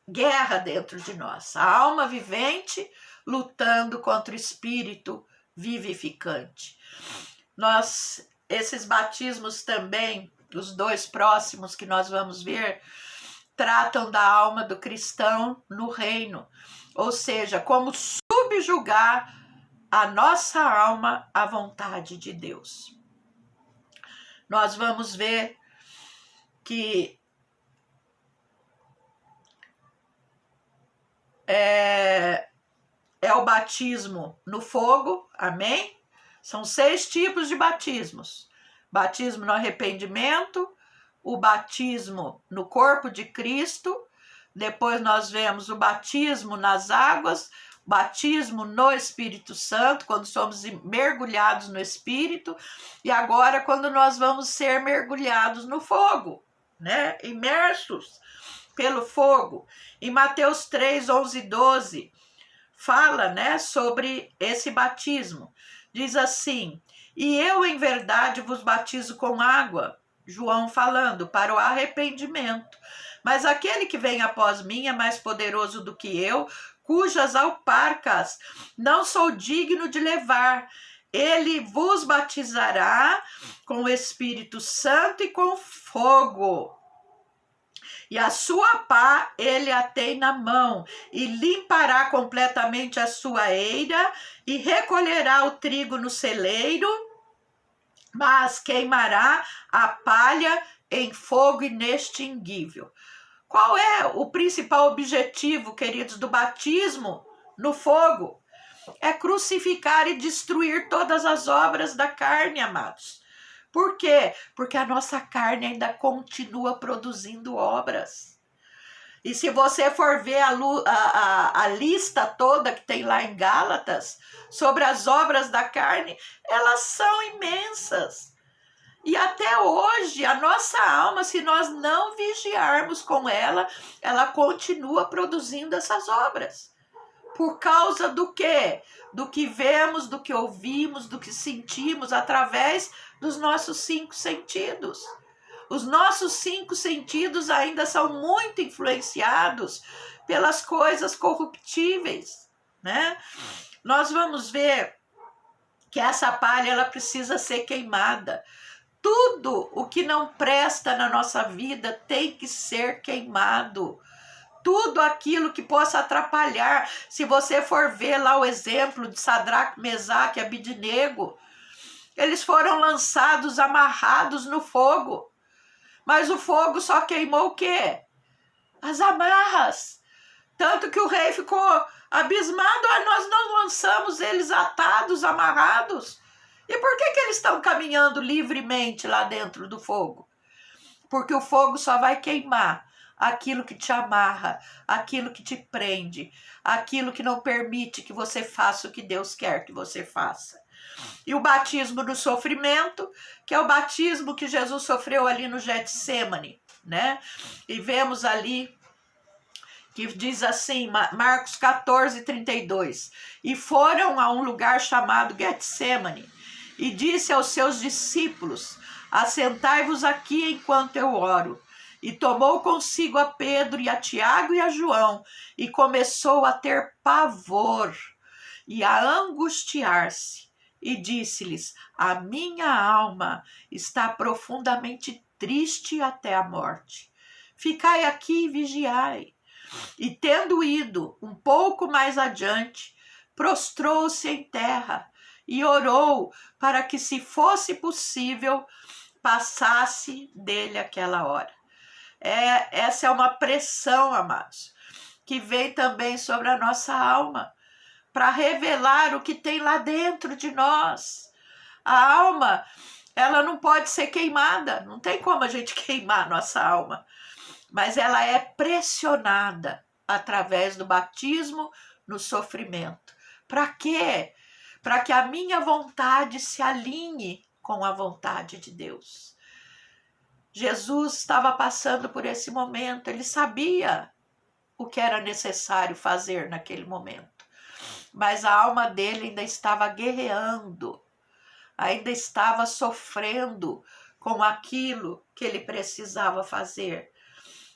guerra dentro de nós. A alma vivente lutando contra o espírito vivificante. Esses batismos também, os dois próximos que nós vamos ver, tratam da alma do cristão no reino, ou seja, como subjugar a nossa alma à vontade de Deus. Nós vamos ver que é o batismo no fogo, amém? São 6 tipos de batismos. Batismo no arrependimento, o batismo no corpo de Cristo, depois nós vemos o batismo nas águas, batismo no Espírito Santo, quando somos mergulhados no Espírito, e agora quando nós vamos ser mergulhados no fogo, né? Imersos pelo fogo. Em Mateus 3, 11 e 12, fala, né, sobre esse batismo. Diz assim: e eu em verdade vos batizo com água, João falando, para o arrependimento. Mas aquele que vem após mim é mais poderoso do que eu, cujas alparcas não sou digno de levar. Ele vos batizará com o Espírito Santo e com fogo. E a sua pá ele a tem na mão, e limpará completamente a sua eira, e recolherá o trigo no celeiro, mas queimará a palha em fogo inextinguível. Qual é o principal objetivo, queridos, do batismo no fogo? É crucificar e destruir todas as obras da carne, amados. Por quê? Porque a nossa carne ainda continua produzindo obras. E se você for ver a lista toda que tem lá em Gálatas, sobre as obras da carne, elas são imensas. E até hoje, a nossa alma, se nós não vigiarmos com ela, ela continua produzindo essas obras. Por causa do quê? Do que vemos, do que ouvimos, do que sentimos, através dos nossos 5 sentidos. Os nossos 5 sentidos ainda são muito influenciados pelas coisas corruptíveis, né? Nós vamos ver que essa palha ela precisa ser queimada. Tudo o que não presta na nossa vida tem que ser queimado. Tudo aquilo que possa atrapalhar. Se você for ver lá o exemplo de Sadraque, Mesaque e Abidnego, eles foram lançados, amarrados no fogo. Mas o fogo só queimou o quê? As amarras. Tanto que o rei ficou abismado. Nós não lançamos eles atados, amarrados. E por que eles estão caminhando livremente lá dentro do fogo? Porque o fogo só vai queimar aquilo que te amarra, aquilo que te prende, aquilo que não permite que você faça o que Deus quer que você faça. E o batismo do sofrimento, que é o batismo que Jesus sofreu ali no Getsêmani, né? E vemos ali que diz assim, Marcos 14, 32, e foram a um lugar chamado Getsêmani, e disse aos seus discípulos, assentai-vos aqui enquanto eu oro. E tomou consigo a Pedro e a Tiago e a João, e começou a ter pavor e a angustiar-se, e disse-lhes, a minha alma está profundamente triste até a morte. Ficai aqui e vigiai. E tendo ido um pouco mais adiante, prostrou-se em terra e orou para que, se fosse possível, passasse dele aquela hora. Essa é uma pressão, amados, que vem também sobre a nossa alma, para revelar o que tem lá dentro de nós. A alma, ela não pode ser queimada, não tem como a gente queimar a nossa alma, mas ela é pressionada através do batismo no sofrimento. Para quê? Para que a minha vontade se alinhe com a vontade de Deus. Jesus estava passando por esse momento, ele sabia o que era necessário fazer naquele momento, mas a alma dele ainda estava guerreando, ainda estava sofrendo com aquilo que ele precisava fazer,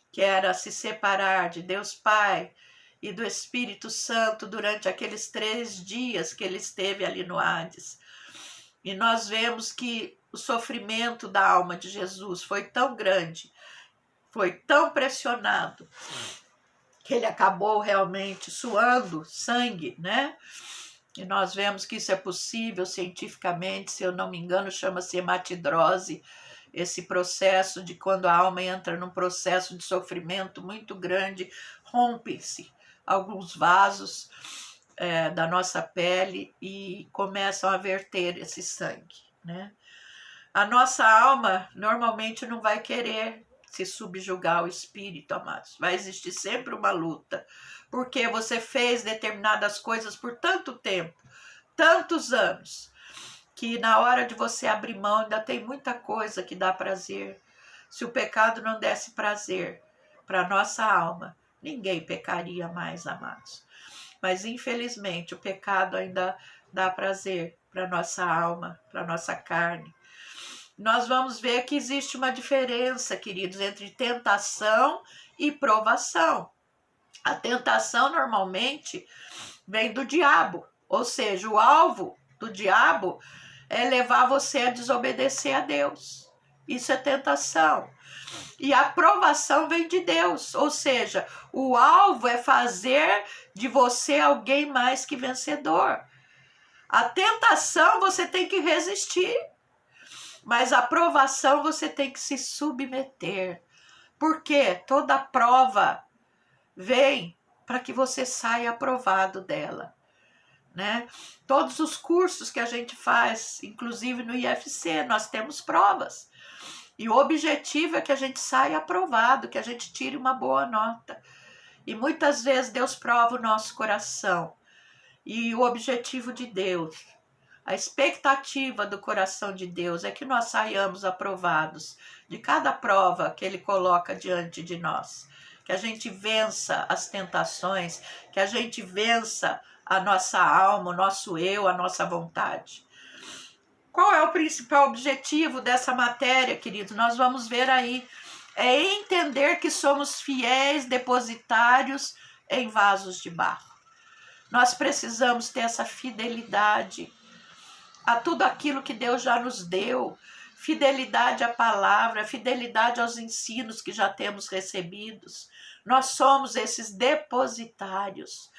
que era se separar de Deus Pai e do Espírito Santo durante aqueles 3 dias que ele esteve ali no Hades. E nós vemos que o sofrimento da alma de Jesus foi tão grande, foi tão pressionado, que ele acabou realmente suando sangue, né? E nós vemos que isso é possível cientificamente, se eu não me engano, chama-se hematidrose, esse processo de quando a alma entra num processo de sofrimento muito grande, rompe-se alguns vasos da nossa pele e começam a verter esse sangue, né? A nossa alma normalmente não vai querer se subjugar ao espírito, amados. Vai existir sempre uma luta, porque você fez determinadas coisas por tanto tempo, tantos anos, que na hora de você abrir mão ainda tem muita coisa que dá prazer. Se o pecado não desse prazer para a nossa alma, ninguém pecaria mais, amados. Mas infelizmente o pecado ainda dá prazer para a nossa alma, para a nossa carne. Nós vamos ver que existe uma diferença, queridos, entre tentação e provação. A tentação normalmente vem do diabo, ou seja, o alvo do diabo é levar você a desobedecer a Deus. Isso é tentação. E a provação vem de Deus, ou seja, o alvo é fazer de você alguém mais que vencedor. A tentação você tem que resistir, mas a provação você tem que se submeter, porque toda prova vem para que você saia aprovado dela, né? Todos os cursos que a gente faz, inclusive no IFC, nós temos provas. E o objetivo é que a gente saia aprovado, que a gente tire uma boa nota. E muitas vezes Deus prova o nosso coração. E o objetivo de Deus, a expectativa do coração de Deus é que nós saiamos aprovados de cada prova que Ele coloca diante de nós. Que a gente vença as tentações, que a gente vença a nossa alma, o nosso eu, a nossa vontade. Qual é o principal objetivo dessa matéria, querido? Nós vamos ver aí. É entender que somos fiéis depositários em vasos de barro. Nós precisamos ter essa fidelidade a tudo aquilo que Deus já nos deu, fidelidade à palavra, fidelidade aos ensinos que já temos recebidos. Nós somos esses depositários.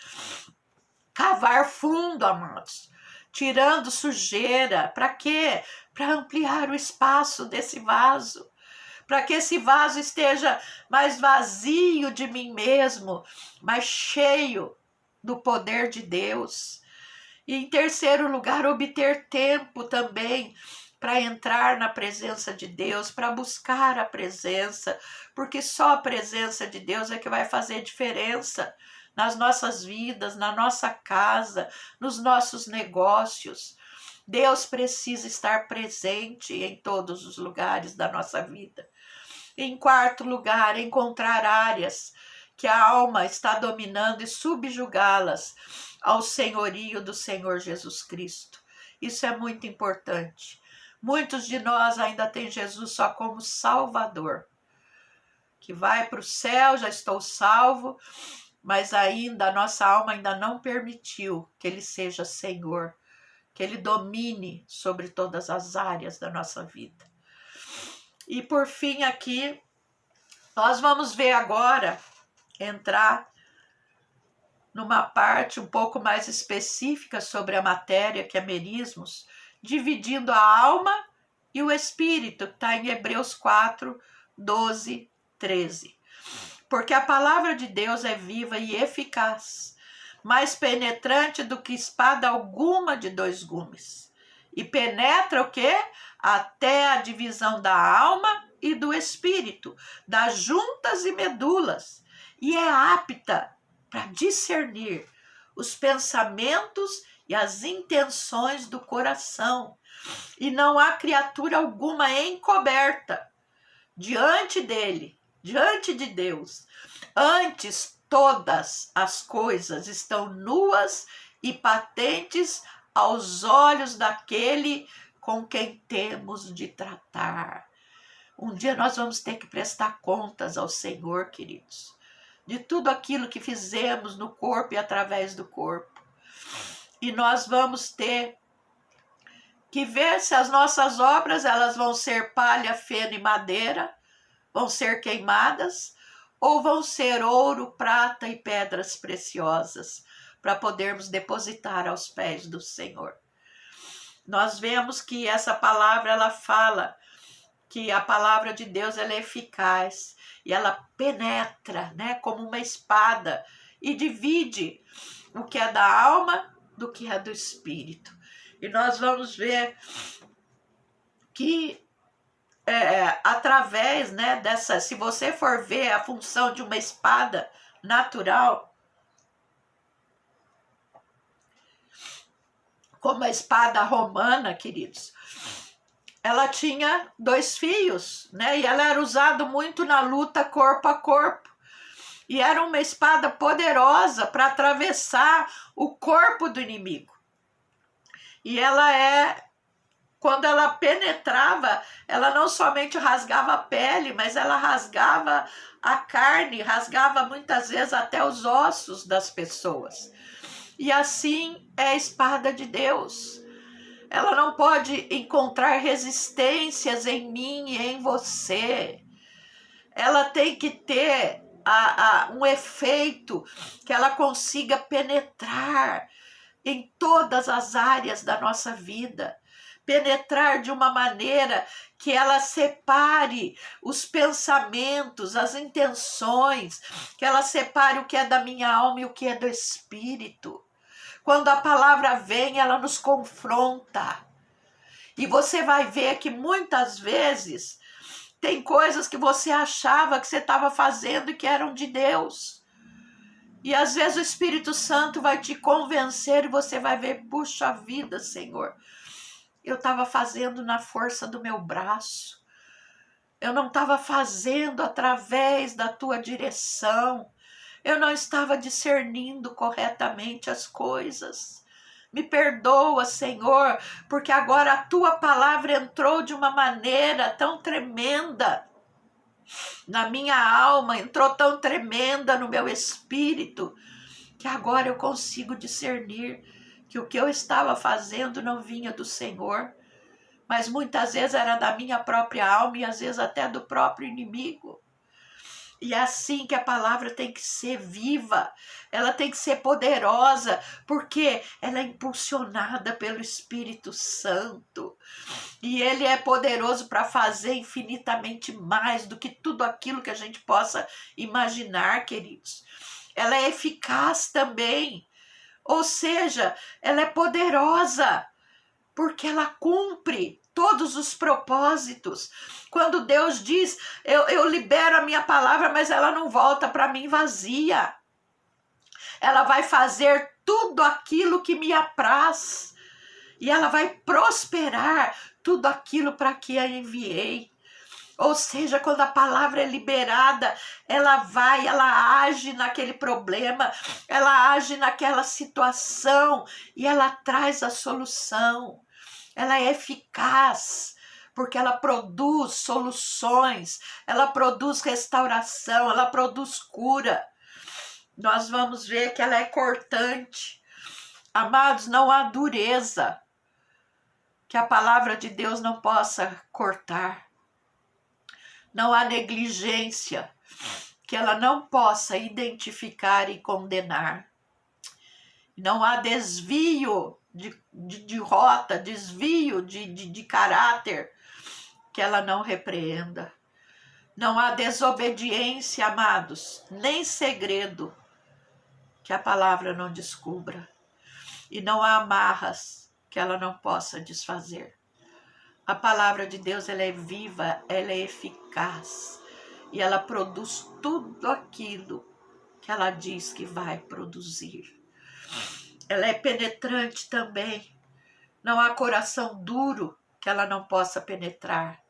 Cavar fundo, amados, tirando sujeira. Para quê? Para ampliar o espaço desse vaso. Para que esse vaso esteja mais vazio de mim mesmo, mais cheio do poder de Deus. E em terceiro lugar, obter tempo também para entrar na presença de Deus, para buscar a presença, porque só a presença de Deus é que vai fazer diferença nas nossas vidas, na nossa casa, nos nossos negócios. Deus precisa estar presente em todos os lugares da nossa vida. Em quarto lugar, encontrar áreas que a alma está dominando e subjugá-las ao senhorio do Senhor Jesus Cristo. Isso é muito importante. Muitos de nós ainda têm Jesus só como Salvador, que vai para o céu, já estou salvo, mas ainda a nossa alma ainda não permitiu que Ele seja Senhor, que Ele domine sobre todas as áreas da nossa vida. E por fim aqui, nós vamos ver agora, entrar numa parte um pouco mais específica sobre a matéria, que é merismos, dividindo a alma e o espírito, que está em Hebreus 4, 12, 13. Porque a palavra de Deus é viva e eficaz, mais penetrante do que espada alguma de 2 gumes. E penetra o quê? Até a divisão da alma e do espírito, das juntas e medulas, e é apta para discernir os pensamentos e as intenções do coração. E não há criatura alguma encoberta diante dele, diante de Deus. Antes, todas as coisas estão nuas e patentes aos olhos daquele com quem temos de tratar. Um dia nós vamos ter que prestar contas ao Senhor, queridos, de tudo aquilo que fizemos no corpo e através do corpo. E nós vamos ter que ver se as nossas obras elas vão ser palha, feno e madeira, vão ser queimadas, ou vão ser ouro, prata e pedras preciosas, para podermos depositar aos pés do Senhor. Nós vemos que essa palavra, ela fala que a palavra de Deus ela é eficaz e ela penetra, né, como uma espada e divide o que é da alma do que é do espírito. E nós vamos ver que através, né, dessa, se você for ver a função de uma espada natural, como a espada romana, queridos, ela tinha 2 fios, né? E ela era usada muito na luta corpo a corpo. E era uma espada poderosa para atravessar o corpo do inimigo. E quando ela penetrava, ela não somente rasgava a pele, mas ela rasgava a carne, rasgava muitas vezes até os ossos das pessoas. E assim é a espada de Deus. Ela não pode encontrar resistências em mim e em você. Ela tem que ter um efeito que ela consiga penetrar em todas as áreas da nossa vida. Penetrar de uma maneira que ela separe os pensamentos, as intenções, que ela separe o que é da minha alma e o que é do espírito. Quando a palavra vem, ela nos confronta. E você vai ver que muitas vezes tem coisas que você achava que você estava fazendo e que eram de Deus. E às vezes o Espírito Santo vai te convencer e você vai ver, puxa vida, Senhor, eu estava fazendo na força do meu braço. Eu não estava fazendo através da tua direção. Eu não estava discernindo corretamente as coisas. Me perdoa, Senhor, porque agora a tua palavra entrou de uma maneira tão tremenda na minha alma, entrou tão tremenda no meu espírito, que agora eu consigo discernir que o que eu estava fazendo não vinha do Senhor, mas muitas vezes era da minha própria alma e às vezes até do próprio inimigo. E é assim que a palavra tem que ser viva, ela tem que ser poderosa, porque ela é impulsionada pelo Espírito Santo. E ele é poderoso para fazer infinitamente mais do que tudo aquilo que a gente possa imaginar, queridos. Ela é eficaz também, ou seja, ela é poderosa, porque ela cumpre todos os propósitos. Quando Deus diz, eu libero a minha palavra, mas ela não volta para mim vazia. Ela vai fazer tudo aquilo que me apraz. E ela vai prosperar tudo aquilo para que a enviei. Ou seja, quando a palavra é liberada, ela age naquele problema, ela age naquela situação e ela traz a solução. Ela é eficaz, porque ela produz soluções, ela produz restauração, ela produz cura. Nós vamos ver que ela é cortante. Amados, não há dureza que a palavra de Deus não possa cortar. Não há negligência que ela não possa identificar e condenar. Não há desvio de rota, desvio de caráter que ela não repreenda. Não há desobediência, amados, nem segredo que a palavra não descubra. E não há amarras que ela não possa desfazer. A palavra de Deus, ela é viva, ela é eficaz e ela produz tudo aquilo que ela diz que vai produzir. Ela é penetrante também. Não há coração duro que ela não possa penetrar,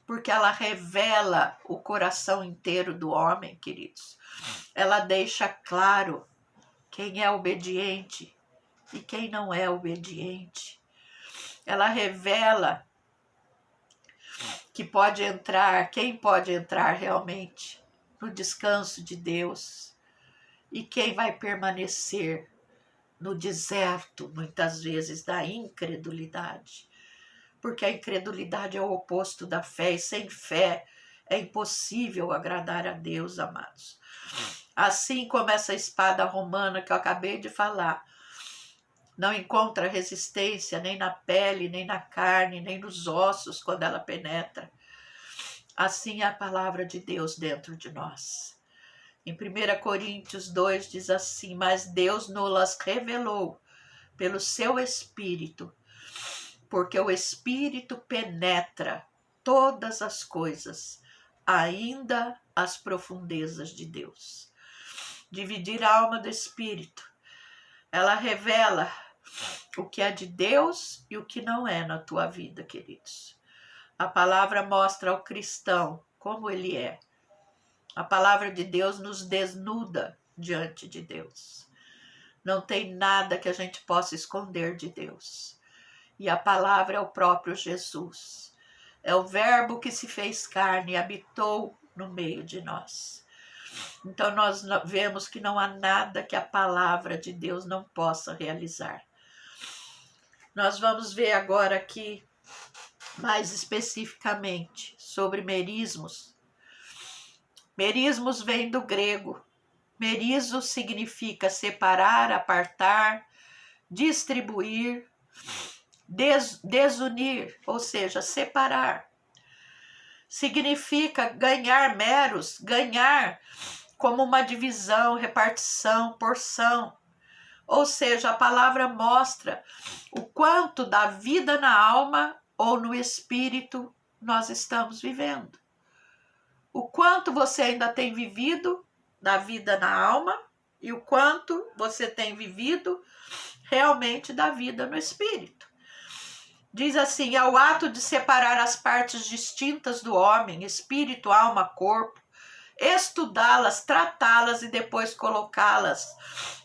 porque ela revela o coração inteiro do homem, queridos. Ela deixa claro quem é obediente e quem não é obediente. Ela revela que pode entrar, quem pode entrar realmente no descanso de Deus e quem vai permanecer no deserto, muitas vezes, da incredulidade. Porque a incredulidade é o oposto da fé, e sem fé é impossível agradar a Deus, amados. Assim como essa espada romana que eu acabei de falar, não encontra resistência nem na pele, nem na carne, nem nos ossos quando ela penetra. Assim é a palavra de Deus dentro de nós. Em 1 Coríntios 2 diz assim: mas Deus nos revelou pelo seu Espírito, porque o Espírito penetra todas as coisas, ainda as profundezas de Deus. Dividir a alma do Espírito. Ela revela o que é de Deus e o que não é na tua vida, queridos. A palavra mostra ao cristão como ele é. A palavra de Deus nos desnuda diante de Deus. Não tem nada que a gente possa esconder de Deus. E a palavra é o próprio Jesus. É o verbo que se fez carne e habitou no meio de nós. Então nós vemos que não há nada que a palavra de Deus não possa realizar. Nós vamos ver agora aqui, mais especificamente, sobre merismos. Merismos vem do grego. Merizo significa separar, apartar, distribuir, desunir, ou seja, separar. Significa ganhar meros, ganhar como uma divisão, repartição, porção. Ou seja, a palavra mostra o quanto da vida na alma ou no espírito nós estamos vivendo. O quanto você ainda tem vivido da vida na alma e o quanto você tem vivido realmente da vida no espírito. Diz assim: é o ato de separar as partes distintas do homem, espírito, alma, corpo, estudá-las, tratá-las e depois colocá-las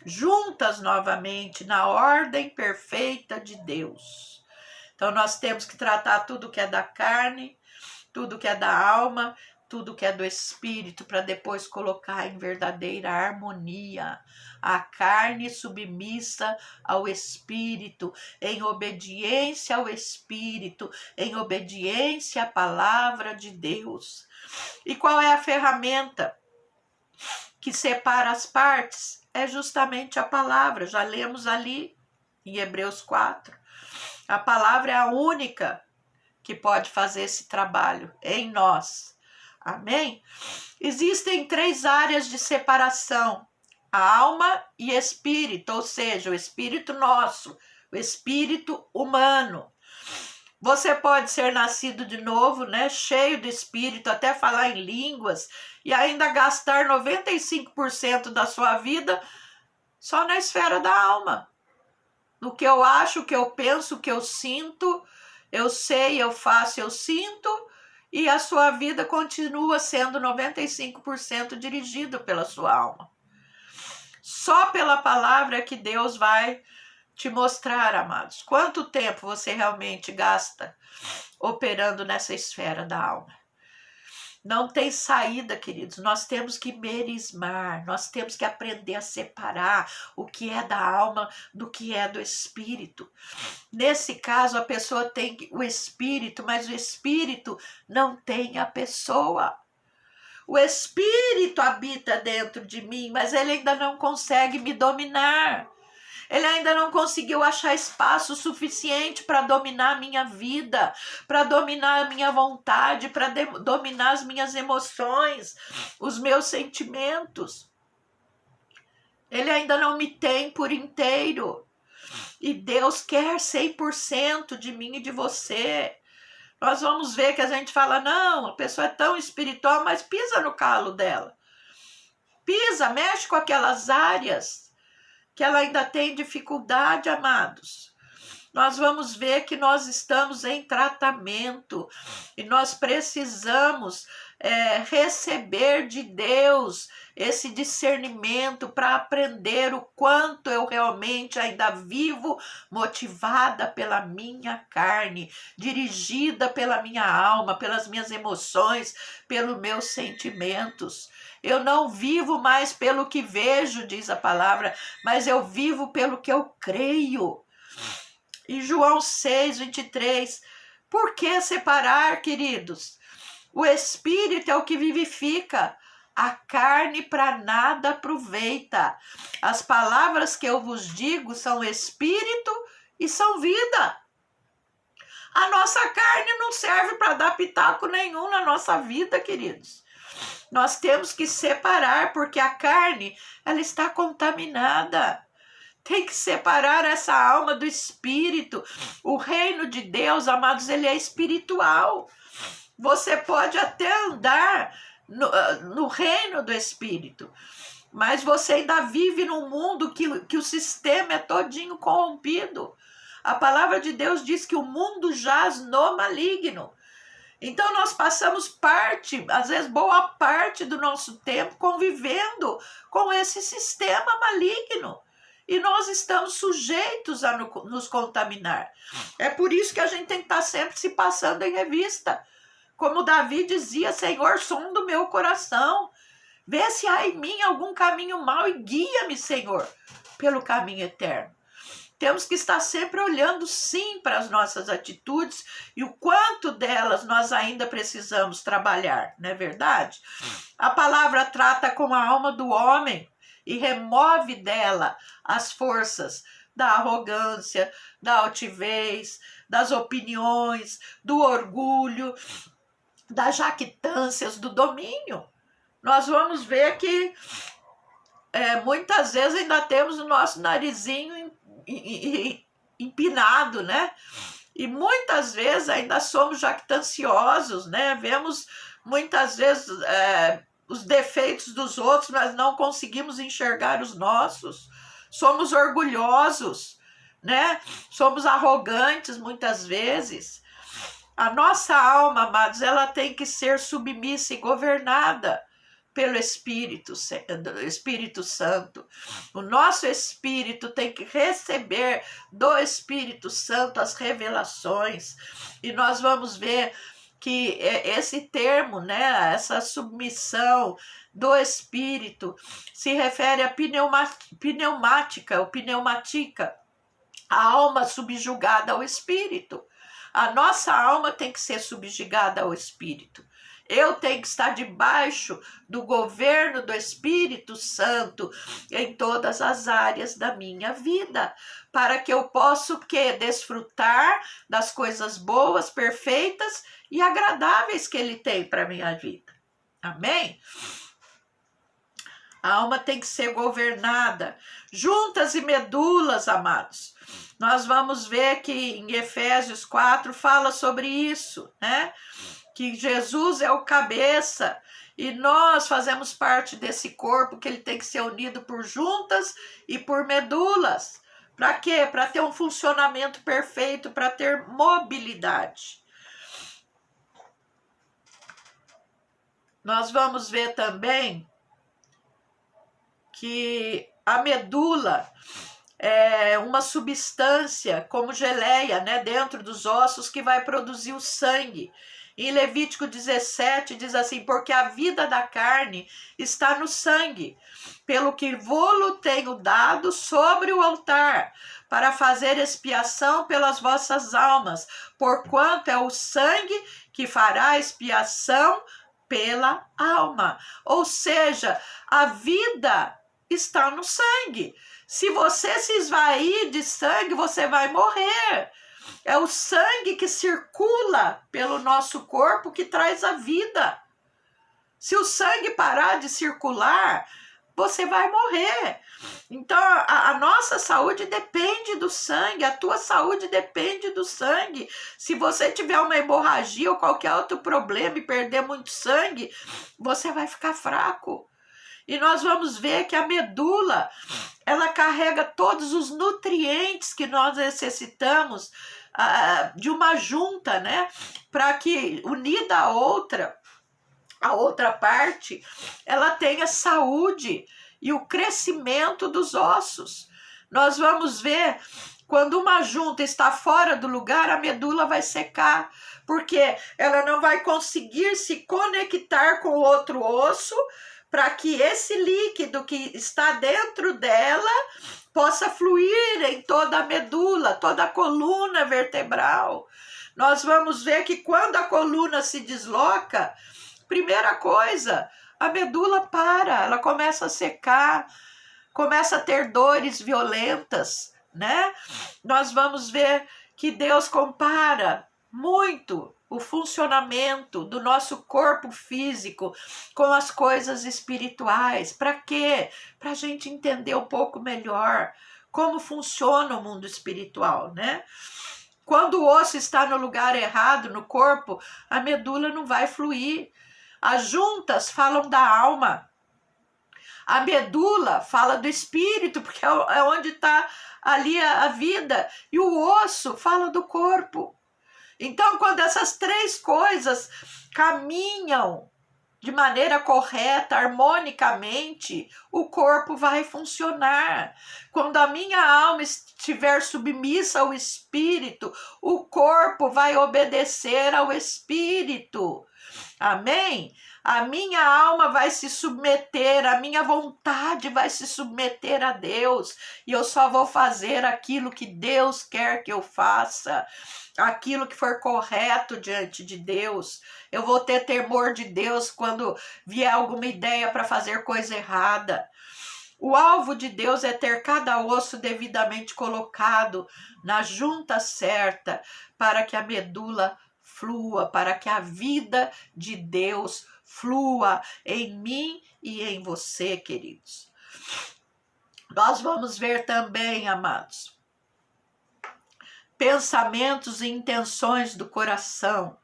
juntas novamente na ordem perfeita de Deus. Então nós temos que tratar tudo que é da carne, tudo que é da alma, tudo que é do Espírito, para depois colocar em verdadeira harmonia. A carne submissa ao Espírito, em obediência ao Espírito, em obediência à palavra de Deus. E qual é a ferramenta que separa as partes? É justamente a palavra. Já lemos ali em Hebreus 4. A palavra é a única que pode fazer esse trabalho em nós. Amém? Existem 3 áreas de separação: a alma e espírito, ou seja, o espírito nosso, o espírito humano. Você pode ser nascido de novo, né, cheio do espírito, até falar em línguas, e ainda gastar 95% da sua vida só na esfera da alma. No que eu acho, o que eu penso, o que eu sinto, eu sei, eu faço, eu sinto, e a sua vida continua sendo 95% dirigido pela sua alma. Só pela palavra que Deus vai te mostrar, amados, quanto tempo você realmente gasta operando nessa esfera da alma. Não tem saída, queridos. Nós temos que merismar, nós temos que aprender a separar o que é da alma do que é do espírito. Nesse caso, a pessoa tem o espírito, mas o espírito não tem a pessoa. O espírito habita dentro de mim, mas ele ainda não consegue me dominar. Ele ainda não conseguiu achar espaço suficiente para dominar a minha vida, para dominar a minha vontade, para dominar as minhas emoções, os meus sentimentos. Ele ainda não me tem por inteiro. E Deus quer 100% de mim e de você. Nós vamos ver que a gente fala, não, a pessoa é tão espiritual, mas pisa no calo dela. Pisa, mexe com aquelas áreas que ela ainda tem dificuldade, amados. Nós vamos ver que nós estamos em tratamento e nós precisamos receber de Deus esse discernimento para aprender o quanto eu realmente ainda vivo motivada pela minha carne, dirigida pela minha alma, pelas minhas emoções, pelos meus sentimentos. Eu não vivo mais pelo que vejo, diz a palavra, mas eu vivo pelo que eu creio. E João 6:23, por que separar, queridos? O Espírito é o que vivifica, a carne para nada aproveita. As palavras que eu vos digo são Espírito e são vida. A nossa carne não serve para dar pitaco nenhum na nossa vida, queridos. Nós temos que separar, porque a carne, ela está contaminada. Tem que separar essa alma do espírito. O reino de Deus, amados, ele é espiritual. Você pode até andar no reino do espírito, mas você ainda vive num mundo que o sistema é todinho corrompido. A palavra de Deus diz que o mundo jaz no maligno. Então nós passamos às vezes boa parte do nosso tempo convivendo com esse sistema maligno. E nós estamos sujeitos a nos contaminar. É por isso que a gente tem que estar sempre se passando em revista. Como Davi dizia, Senhor, sonda o meu coração. Vê se há em mim algum caminho mau e guia-me, Senhor, pelo caminho eterno. Temos que estar sempre olhando, sim, para as nossas atitudes e o quanto delas nós ainda precisamos trabalhar, não é verdade? A palavra trata com a alma do homem e remove dela as forças da arrogância, da altivez, das opiniões, do orgulho, das jactâncias, do domínio. Nós vamos ver que muitas vezes ainda temos o nosso narizinho empinado, né? E muitas vezes ainda somos jactanciosos, né? Vemos muitas vezes os defeitos dos outros, mas não conseguimos enxergar os nossos. Somos orgulhosos, né? Somos arrogantes muitas vezes. A nossa alma, amados, ela tem que ser submissa e governada pelo Espírito Santo. O nosso espírito tem que receber do Espírito Santo as revelações. E nós vamos ver que esse termo, né, essa submissão do espírito, se refere a pneumática, ou pneumática, a alma subjugada ao espírito. A nossa alma tem que ser subjugada ao espírito. Eu tenho que estar debaixo do governo do Espírito Santo em todas as áreas da minha vida, para que eu possa o quê? Desfrutar das coisas boas, perfeitas e agradáveis que Ele tem para a minha vida. Amém? A alma tem que ser governada. Juntas e medulas, amados. Nós vamos ver que em Efésios 4 fala sobre isso, né? Que Jesus é o cabeça e nós fazemos parte desse corpo, que ele tem que ser unido por juntas e por medulas. Para quê? Para ter um funcionamento perfeito, para ter mobilidade. Nós vamos ver também que a medula é uma substância como geleia, né, dentro dos ossos, que vai produzir o sangue. Em Levítico 17 diz assim: porque a vida da carne está no sangue, pelo que vô-lo tenho dado sobre o altar, para fazer expiação pelas vossas almas, porquanto é o sangue que fará expiação pela alma. Ou seja, a vida está no sangue. Se você se esvair de sangue, você vai morrer. É o sangue que circula pelo nosso corpo que traz a vida. Se o sangue parar de circular, você vai morrer. Então, a nossa saúde depende do sangue, a tua saúde depende do sangue. Se você tiver uma hemorragia ou qualquer outro problema e perder muito sangue, você vai ficar fraco. E nós vamos ver que a medula, ela carrega todos os nutrientes que nós necessitamos de uma junta, né? Para que, unida a outra parte, ela tenha saúde e o crescimento dos ossos. Nós vamos ver, quando uma junta está fora do lugar, a medula vai secar, porque ela não vai conseguir se conectar com o outro osso, para que esse líquido que está dentro dela possa fluir em toda a medula, toda a coluna vertebral. Nós vamos ver que quando a coluna se desloca, primeira coisa, a medula para, ela começa a secar, começa a ter dores violentas, né? Nós vamos ver que Deus compara muito o funcionamento do nosso corpo físico com as coisas espirituais. Para quê? Para a gente entender um pouco melhor como funciona o mundo espiritual, né? Quando o osso está no lugar errado no corpo, a medula não vai fluir. As juntas falam da alma. A medula fala do espírito, porque é onde está ali a vida. E o osso fala do corpo. Então, quando essas três coisas caminham de maneira correta, harmonicamente, o corpo vai funcionar. Quando a minha alma estiver submissa ao espírito, o corpo vai obedecer ao espírito. Amém? A minha alma vai se submeter, a minha vontade vai se submeter a Deus, e eu só vou fazer aquilo que Deus quer que eu faça, aquilo que for correto diante de Deus. Eu vou ter temor de Deus quando vier alguma ideia para fazer coisa errada. O alvo de Deus é ter cada osso devidamente colocado na junta certa, para que a medula flua, para que a vida de Deus flua em mim e em você, queridos. Nós vamos ver também, amados, pensamentos e intenções do coração.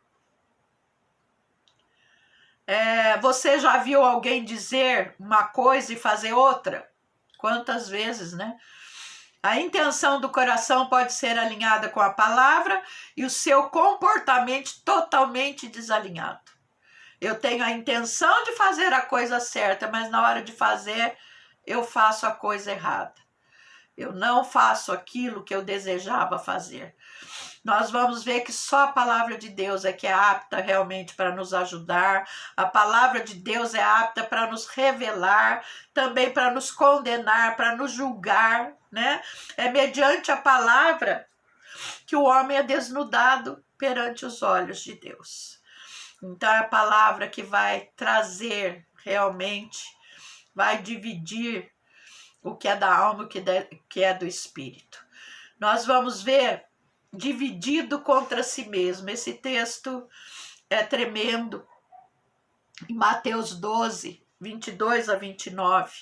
Você já viu alguém dizer uma coisa e fazer outra? Quantas vezes, né? A intenção do coração pode ser alinhada com a palavra e o seu comportamento totalmente desalinhado. Eu tenho a intenção de fazer a coisa certa, mas na hora de fazer, eu faço a coisa errada. Eu não faço aquilo que eu desejava fazer. Nós vamos ver que só a palavra de Deus é que é apta realmente para nos ajudar. A palavra de Deus é apta para nos revelar, também para nos condenar, para nos julgar, né? É mediante a palavra que o homem é desnudado perante os olhos de Deus. Então é a palavra que vai trazer realmente, vai dividir o que é da alma e o que é do espírito. Nós vamos ver dividido contra si mesmo. Esse texto é tremendo. Em Mateus 12, 22 a 29.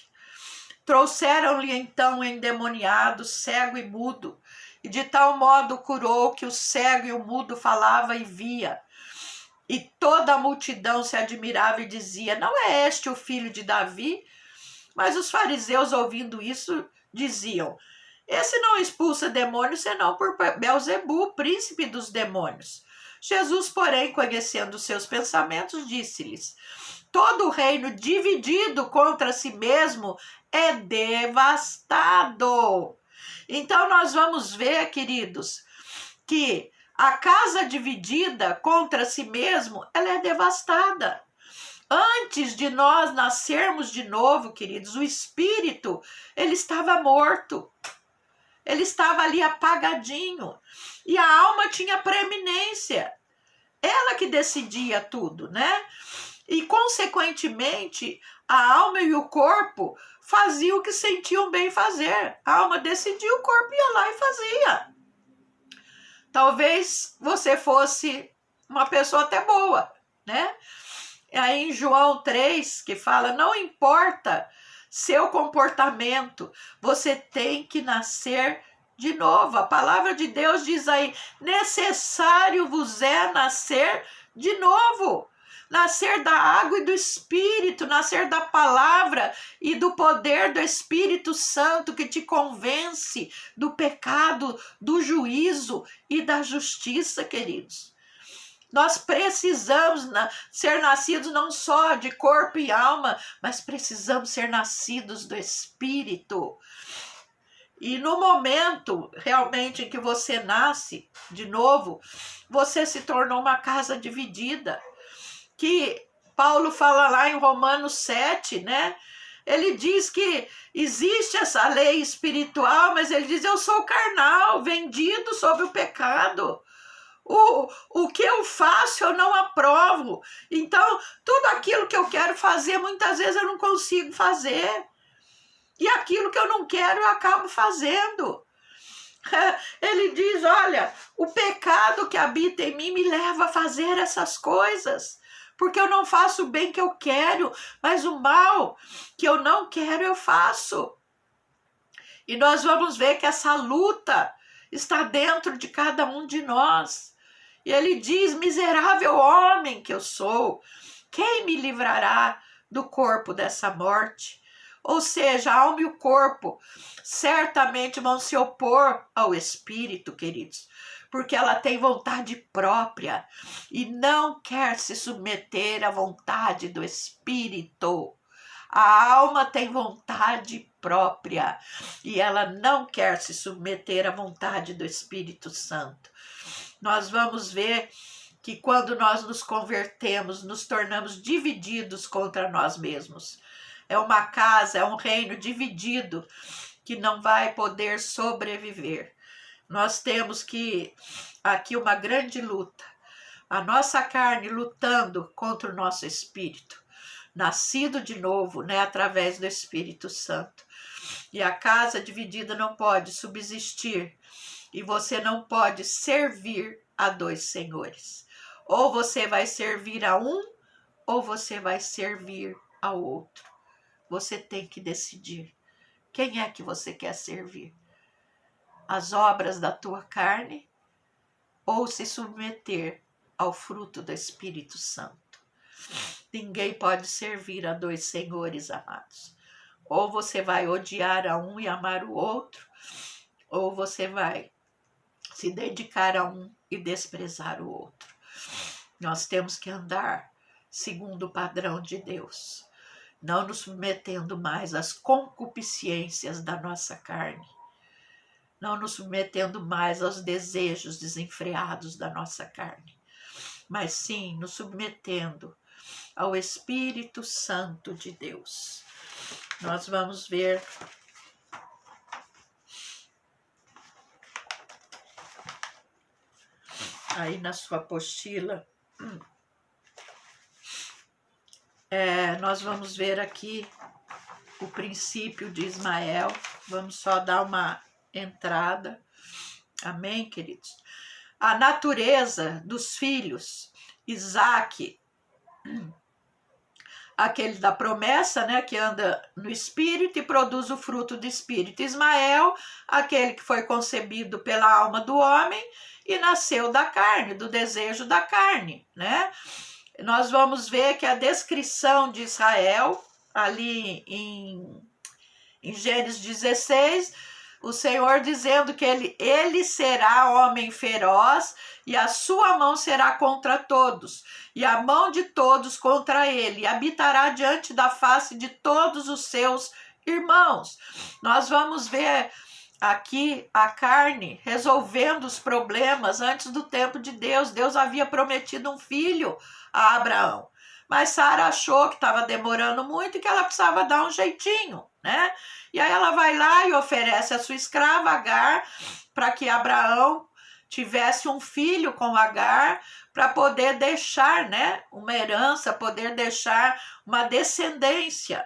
Trouxeram-lhe então o endemoniado, cego e mudo, e de tal modo curou que o cego e o mudo falava e via. E toda a multidão se admirava e dizia: não é este o filho de Davi? Mas os fariseus, ouvindo isso, diziam: esse não expulsa demônios senão por Belzebu, príncipe dos demônios. Jesus, porém, conhecendo seus pensamentos, disse-lhes: todo reino dividido contra si mesmo é devastado. Então nós vamos ver, queridos, que a casa dividida contra si mesmo, ela é devastada. Antes de nós nascermos de novo, queridos, o espírito, ele estava morto. Ele estava ali apagadinho. E a alma tinha preeminência. Ela que decidia tudo, né? E, consequentemente, a alma e o corpo faziam o que sentiam bem fazer. A alma decidia, o corpo ia lá e fazia. Talvez você fosse uma pessoa até boa, né? Aí em João 3, que fala, não importa seu comportamento, você tem que nascer de novo. A palavra de Deus diz aí, necessário vos é nascer de novo. Nascer da água e do Espírito, nascer da palavra e do poder do Espírito Santo que te convence do pecado, do juízo e da justiça, queridos. Nós precisamos ser nascidos não só de corpo e alma, mas precisamos ser nascidos do Espírito. E no momento realmente em que você nasce de novo, você se tornou uma casa dividida. Que Paulo fala lá em Romanos 7, né? Ele diz que existe essa lei espiritual, mas ele diz, eu sou carnal, vendido sob o pecado. O que eu faço eu não aprovo. Então, tudo aquilo que eu quero fazer, muitas vezes eu não consigo fazer. E aquilo que eu não quero, eu acabo fazendo. Ele diz, olha, o pecado que habita em mim me leva a fazer essas coisas. Porque eu não faço o bem que eu quero, mas o mal que eu não quero, eu faço. E nós vamos ver que essa luta está dentro de cada um de nós. E ele diz, miserável homem que eu sou, quem me livrará do corpo dessa morte? Ou seja, a alma e o corpo certamente vão se opor ao espírito, queridos, porque ela tem vontade própria e não quer se submeter à vontade do espírito. A alma tem vontade própria e ela não quer se submeter à vontade do Espírito Santo. Nós vamos ver que quando nós nos convertemos, nos tornamos divididos contra nós mesmos. É uma casa, é um reino dividido que não vai poder sobreviver. Nós temos aqui uma grande luta. A nossa carne lutando contra o nosso espírito, nascido de novo, né, através do Espírito Santo. E a casa dividida não pode subsistir. E você não pode servir a dois senhores. Ou você vai servir a um, ou você vai servir ao outro. Você tem que decidir. Quem é que você quer servir? As obras da tua carne ou se submeter ao fruto do Espírito Santo? Ninguém pode servir a dois senhores, amados. Ou você vai odiar a um e amar o outro, ou você vai se dedicar a um e desprezar o outro. Nós temos que andar segundo o padrão de Deus, não nos submetendo mais às concupiscências da nossa carne, não nos submetendo mais aos desejos desenfreados da nossa carne, mas sim nos submetendo ao Espírito Santo de Deus. Nós vamos ver aí na sua apostila, nós vamos ver aqui o princípio de Ismael. Vamos só dar uma entrada. Amém, queridos? A natureza dos filhos, Isaque, aquele da promessa, né, que anda no Espírito e produz o fruto do Espírito. Ismael, aquele que foi concebido pela alma do homem e nasceu da carne, do desejo da carne, né? Nós vamos ver que a descrição de Israel, ali em Gênesis 16, o Senhor dizendo que ele será homem feroz e a sua mão será contra todos, e a mão de todos contra ele, e habitará diante da face de todos os seus irmãos. Nós vamos ver aqui a carne resolvendo os problemas antes do tempo de Deus. Deus havia prometido um filho a Abraão, mas Sara achou que estava demorando muito e que ela precisava dar um jeitinho, né? E aí ela vai lá e oferece a sua escrava Agar para que Abraão tivesse um filho com Agar, para poder deixar, né, uma herança, poder deixar uma descendência.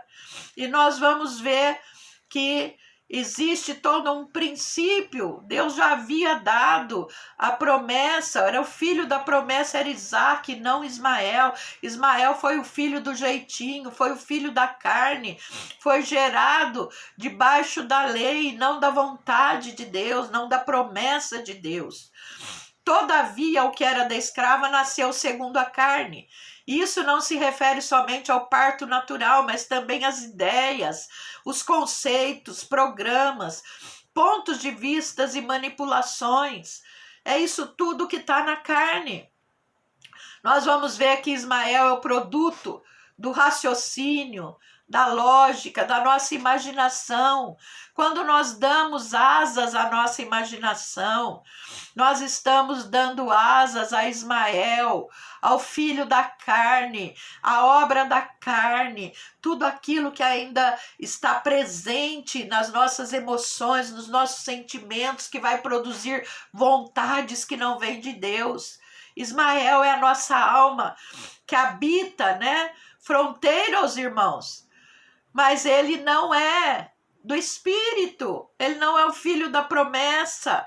E nós vamos ver que existe todo um princípio. Deus já havia dado a promessa, era o filho da promessa, era Isaque, não Ismael. Ismael foi o filho do jeitinho, foi o filho da carne, foi gerado debaixo da lei, não da vontade de Deus, não da promessa de Deus. Todavia, o que era da escrava nasceu segundo a carne. Isso não se refere somente ao parto natural, mas também às ideias, os conceitos, programas, pontos de vistas e manipulações. É isso tudo que está na carne. Nós vamos ver que Ismael é o produto do raciocínio, da lógica, da nossa imaginação. Quando nós damos asas à nossa imaginação, nós estamos dando asas a Ismael, ao filho da carne, à obra da carne, tudo aquilo que ainda está presente nas nossas emoções, nos nossos sentimentos, que vai produzir vontades que não vêm de Deus. Ismael é a nossa alma que habita, né, fronteira aos irmãos. Mas ele não é do Espírito, ele não é o filho da promessa.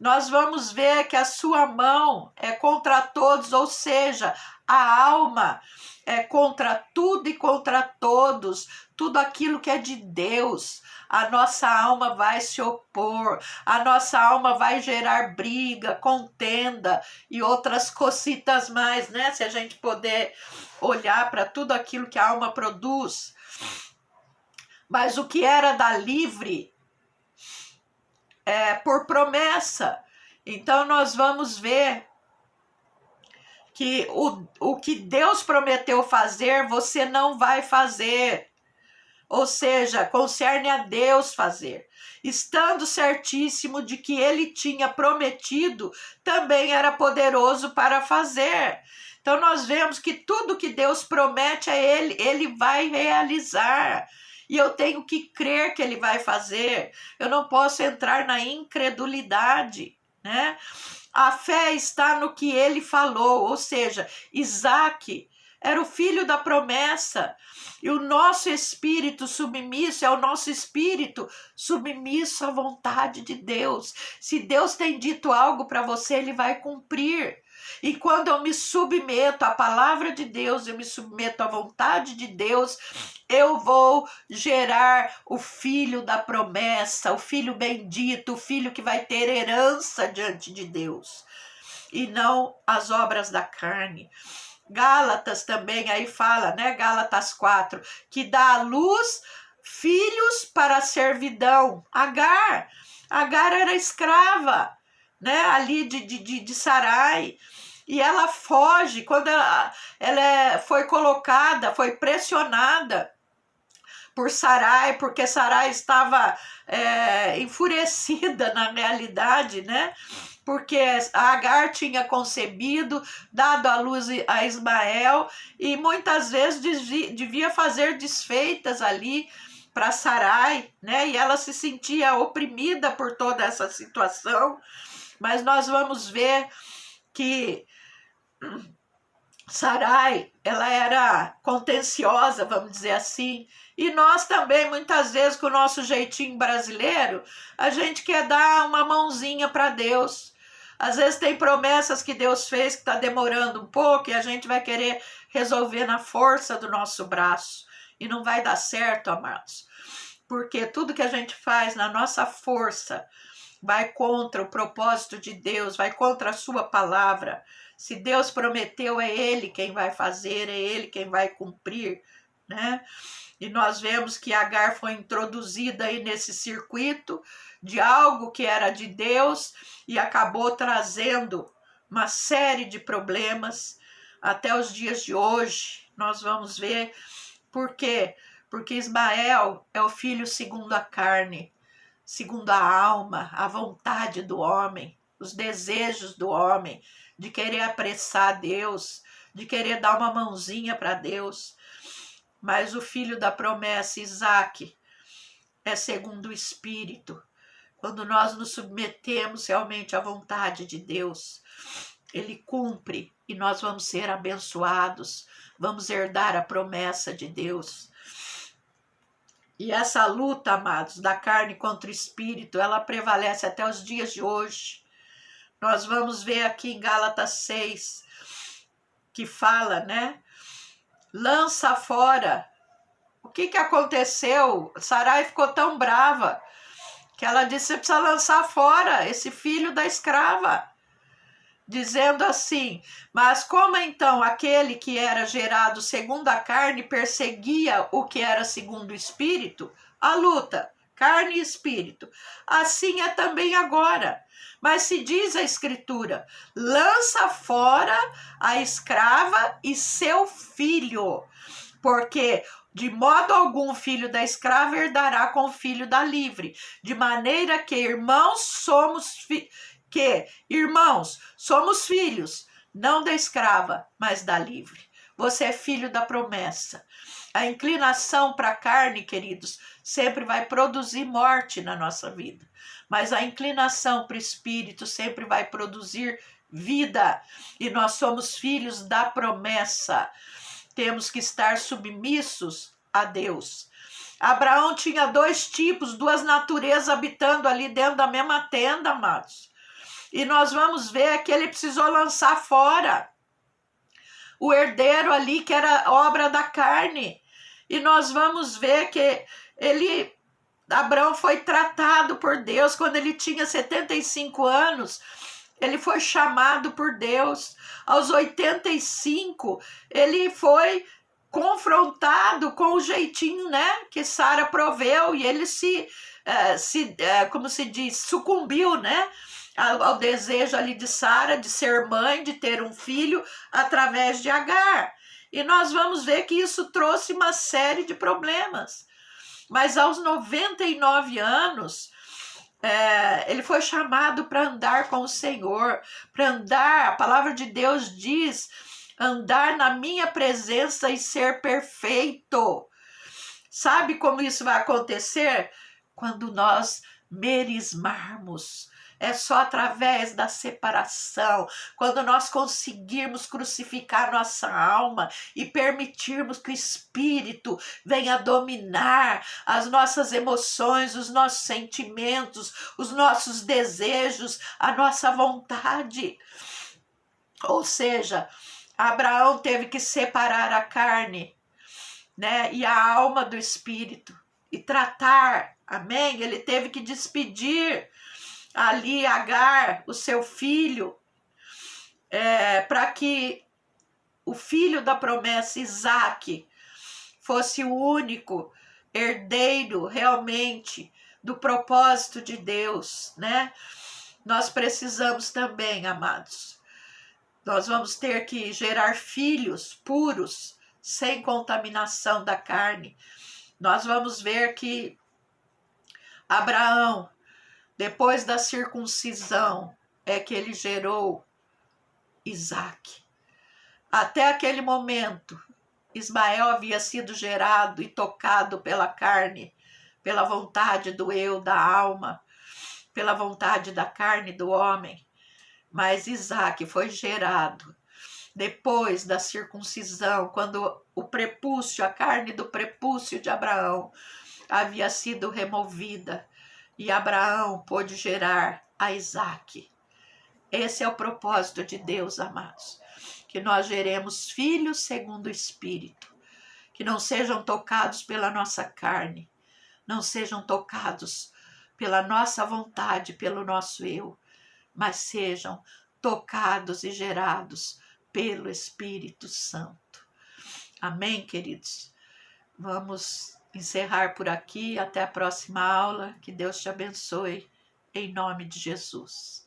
Nós vamos ver que a sua mão é contra todos, ou seja, a alma é contra tudo e contra todos, tudo aquilo que é de Deus. A nossa alma vai se opor, a nossa alma vai gerar briga, contenda e outras cositas mais, né? Se a gente puder olhar para tudo aquilo que a alma produz. Mas o que era da livre é por promessa. Então nós vamos ver que o que Deus prometeu fazer, você não vai fazer. Ou seja, concerne a Deus fazer. Estando certíssimo de que ele tinha prometido, também era poderoso para fazer. Então nós vemos que tudo que Deus promete a ele vai realizar. E eu tenho que crer que ele vai fazer. Eu não posso entrar na incredulidade, né? A fé está no que ele falou, ou seja, Isaque era o filho da promessa. E o nosso espírito submisso é o nosso espírito submisso à vontade de Deus. Se Deus tem dito algo para você, ele vai cumprir. E quando eu me submeto à palavra de Deus, eu me submeto à vontade de Deus, eu vou gerar o filho da promessa, o filho bendito, o filho que vai ter herança diante de Deus, e não as obras da carne. Gálatas também aí fala, né? Gálatas 4, que dá à luz filhos para a servidão. Agar era escrava, né? Ali de Sarai. E ela foge, quando ela foi colocada, foi pressionada por Sarai, porque Sarai estava enfurecida na realidade, né? Porque Agar tinha concebido, dado à luz a Ismael, e muitas vezes devia fazer desfeitas ali para Sarai, né? E ela se sentia oprimida por toda essa situação, mas nós vamos ver que Sarai, ela era contenciosa, vamos dizer assim, e nós também, muitas vezes, com o nosso jeitinho brasileiro, a gente quer dar uma mãozinha para Deus. Às vezes tem promessas que Deus fez que está demorando um pouco e a gente vai querer resolver na força do nosso braço. E não vai dar certo, amados. Porque tudo que a gente faz na nossa força vai contra o propósito de Deus, vai contra a sua palavra. Se Deus prometeu, é Ele quem vai fazer, é Ele quem vai cumprir, né? E nós vemos que Agar foi introduzida aí nesse circuito de algo que era de Deus e acabou trazendo uma série de problemas até os dias de hoje. Nós vamos ver por quê? Porque Ismael é o filho segundo a carne, segundo a alma, a vontade do homem, os desejos do homem, de querer apressar Deus, de querer dar uma mãozinha para Deus. Mas o filho da promessa, Isaque, é segundo o Espírito. Quando nós nos submetemos realmente à vontade de Deus, Ele cumpre e nós vamos ser abençoados, vamos herdar a promessa de Deus. E essa luta, amados, da carne contra o Espírito, ela prevalece até os dias de hoje. Nós vamos ver aqui em Gálatas 6, que fala, né? Lança fora. O que aconteceu? Sarai ficou tão brava que ela disse: você precisa lançar fora esse filho da escrava. Dizendo assim: mas como então aquele que era gerado segundo a carne perseguia o que era segundo o Espírito? A luta, carne e espírito. Assim é também agora. Mas se diz a Escritura: lança fora a escrava e seu filho, porque de modo algum o filho da escrava herdará com o filho da livre, de maneira que irmãos somos filhos, não da escrava, mas da livre. Você é filho da promessa. A inclinação para a carne, queridos, sempre vai produzir morte na nossa vida. Mas a inclinação para o Espírito sempre vai produzir vida. E nós somos filhos da promessa. Temos que estar submissos a Deus. Abraão tinha dois tipos, duas naturezas habitando ali dentro da mesma tenda, amados. E nós vamos ver que ele precisou lançar fora o herdeiro ali, que era obra da carne. E nós vamos ver que Abraão foi tratado por Deus quando ele tinha 75 anos. Ele foi chamado por Deus. Aos 85, ele foi confrontado com o jeitinho, né, que Sara proveu, e ele como se diz, sucumbiu, né, ao desejo ali de Sara de ser mãe, de ter um filho através de Agar. E nós vamos ver que isso trouxe uma série de problemas. Mas aos 99 anos, ele foi chamado para andar com o Senhor, para andar, a palavra de Deus diz, andar na minha presença e ser perfeito. Sabe como isso vai acontecer? Quando nós merismarmos. É só através da separação, quando nós conseguirmos crucificar nossa alma e permitirmos que o Espírito venha dominar as nossas emoções, os nossos sentimentos, os nossos desejos, a nossa vontade. Ou seja, Abraão teve que separar a carne, né, e a alma do Espírito e tratar, amém? Ele teve que despedir ali Agar, o seu filho, para que o filho da promessa, Isaque, fosse o único herdeiro realmente do propósito de Deus, né? Nós precisamos também, amados, nós vamos ter que gerar filhos puros, sem contaminação da carne, nós vamos ver que Abraão, depois da circuncisão, é que ele gerou Isaque. Até aquele momento, Ismael havia sido gerado e tocado pela carne, pela vontade do eu, da alma, pela vontade da carne do homem. Mas Isaque foi gerado depois da circuncisão, quando o prepúcio, a carne do prepúcio de Abraão havia sido removida e Abraão pôde gerar a Isaque. Esse é o propósito de Deus, amados, que nós geremos filhos segundo o Espírito, que não sejam tocados pela nossa carne, não sejam tocados pela nossa vontade, pelo nosso eu, mas sejam tocados e gerados pelo Espírito Santo. Amém, queridos? Vamos encerrar por aqui. Até a próxima aula. Que Deus te abençoe, em nome de Jesus.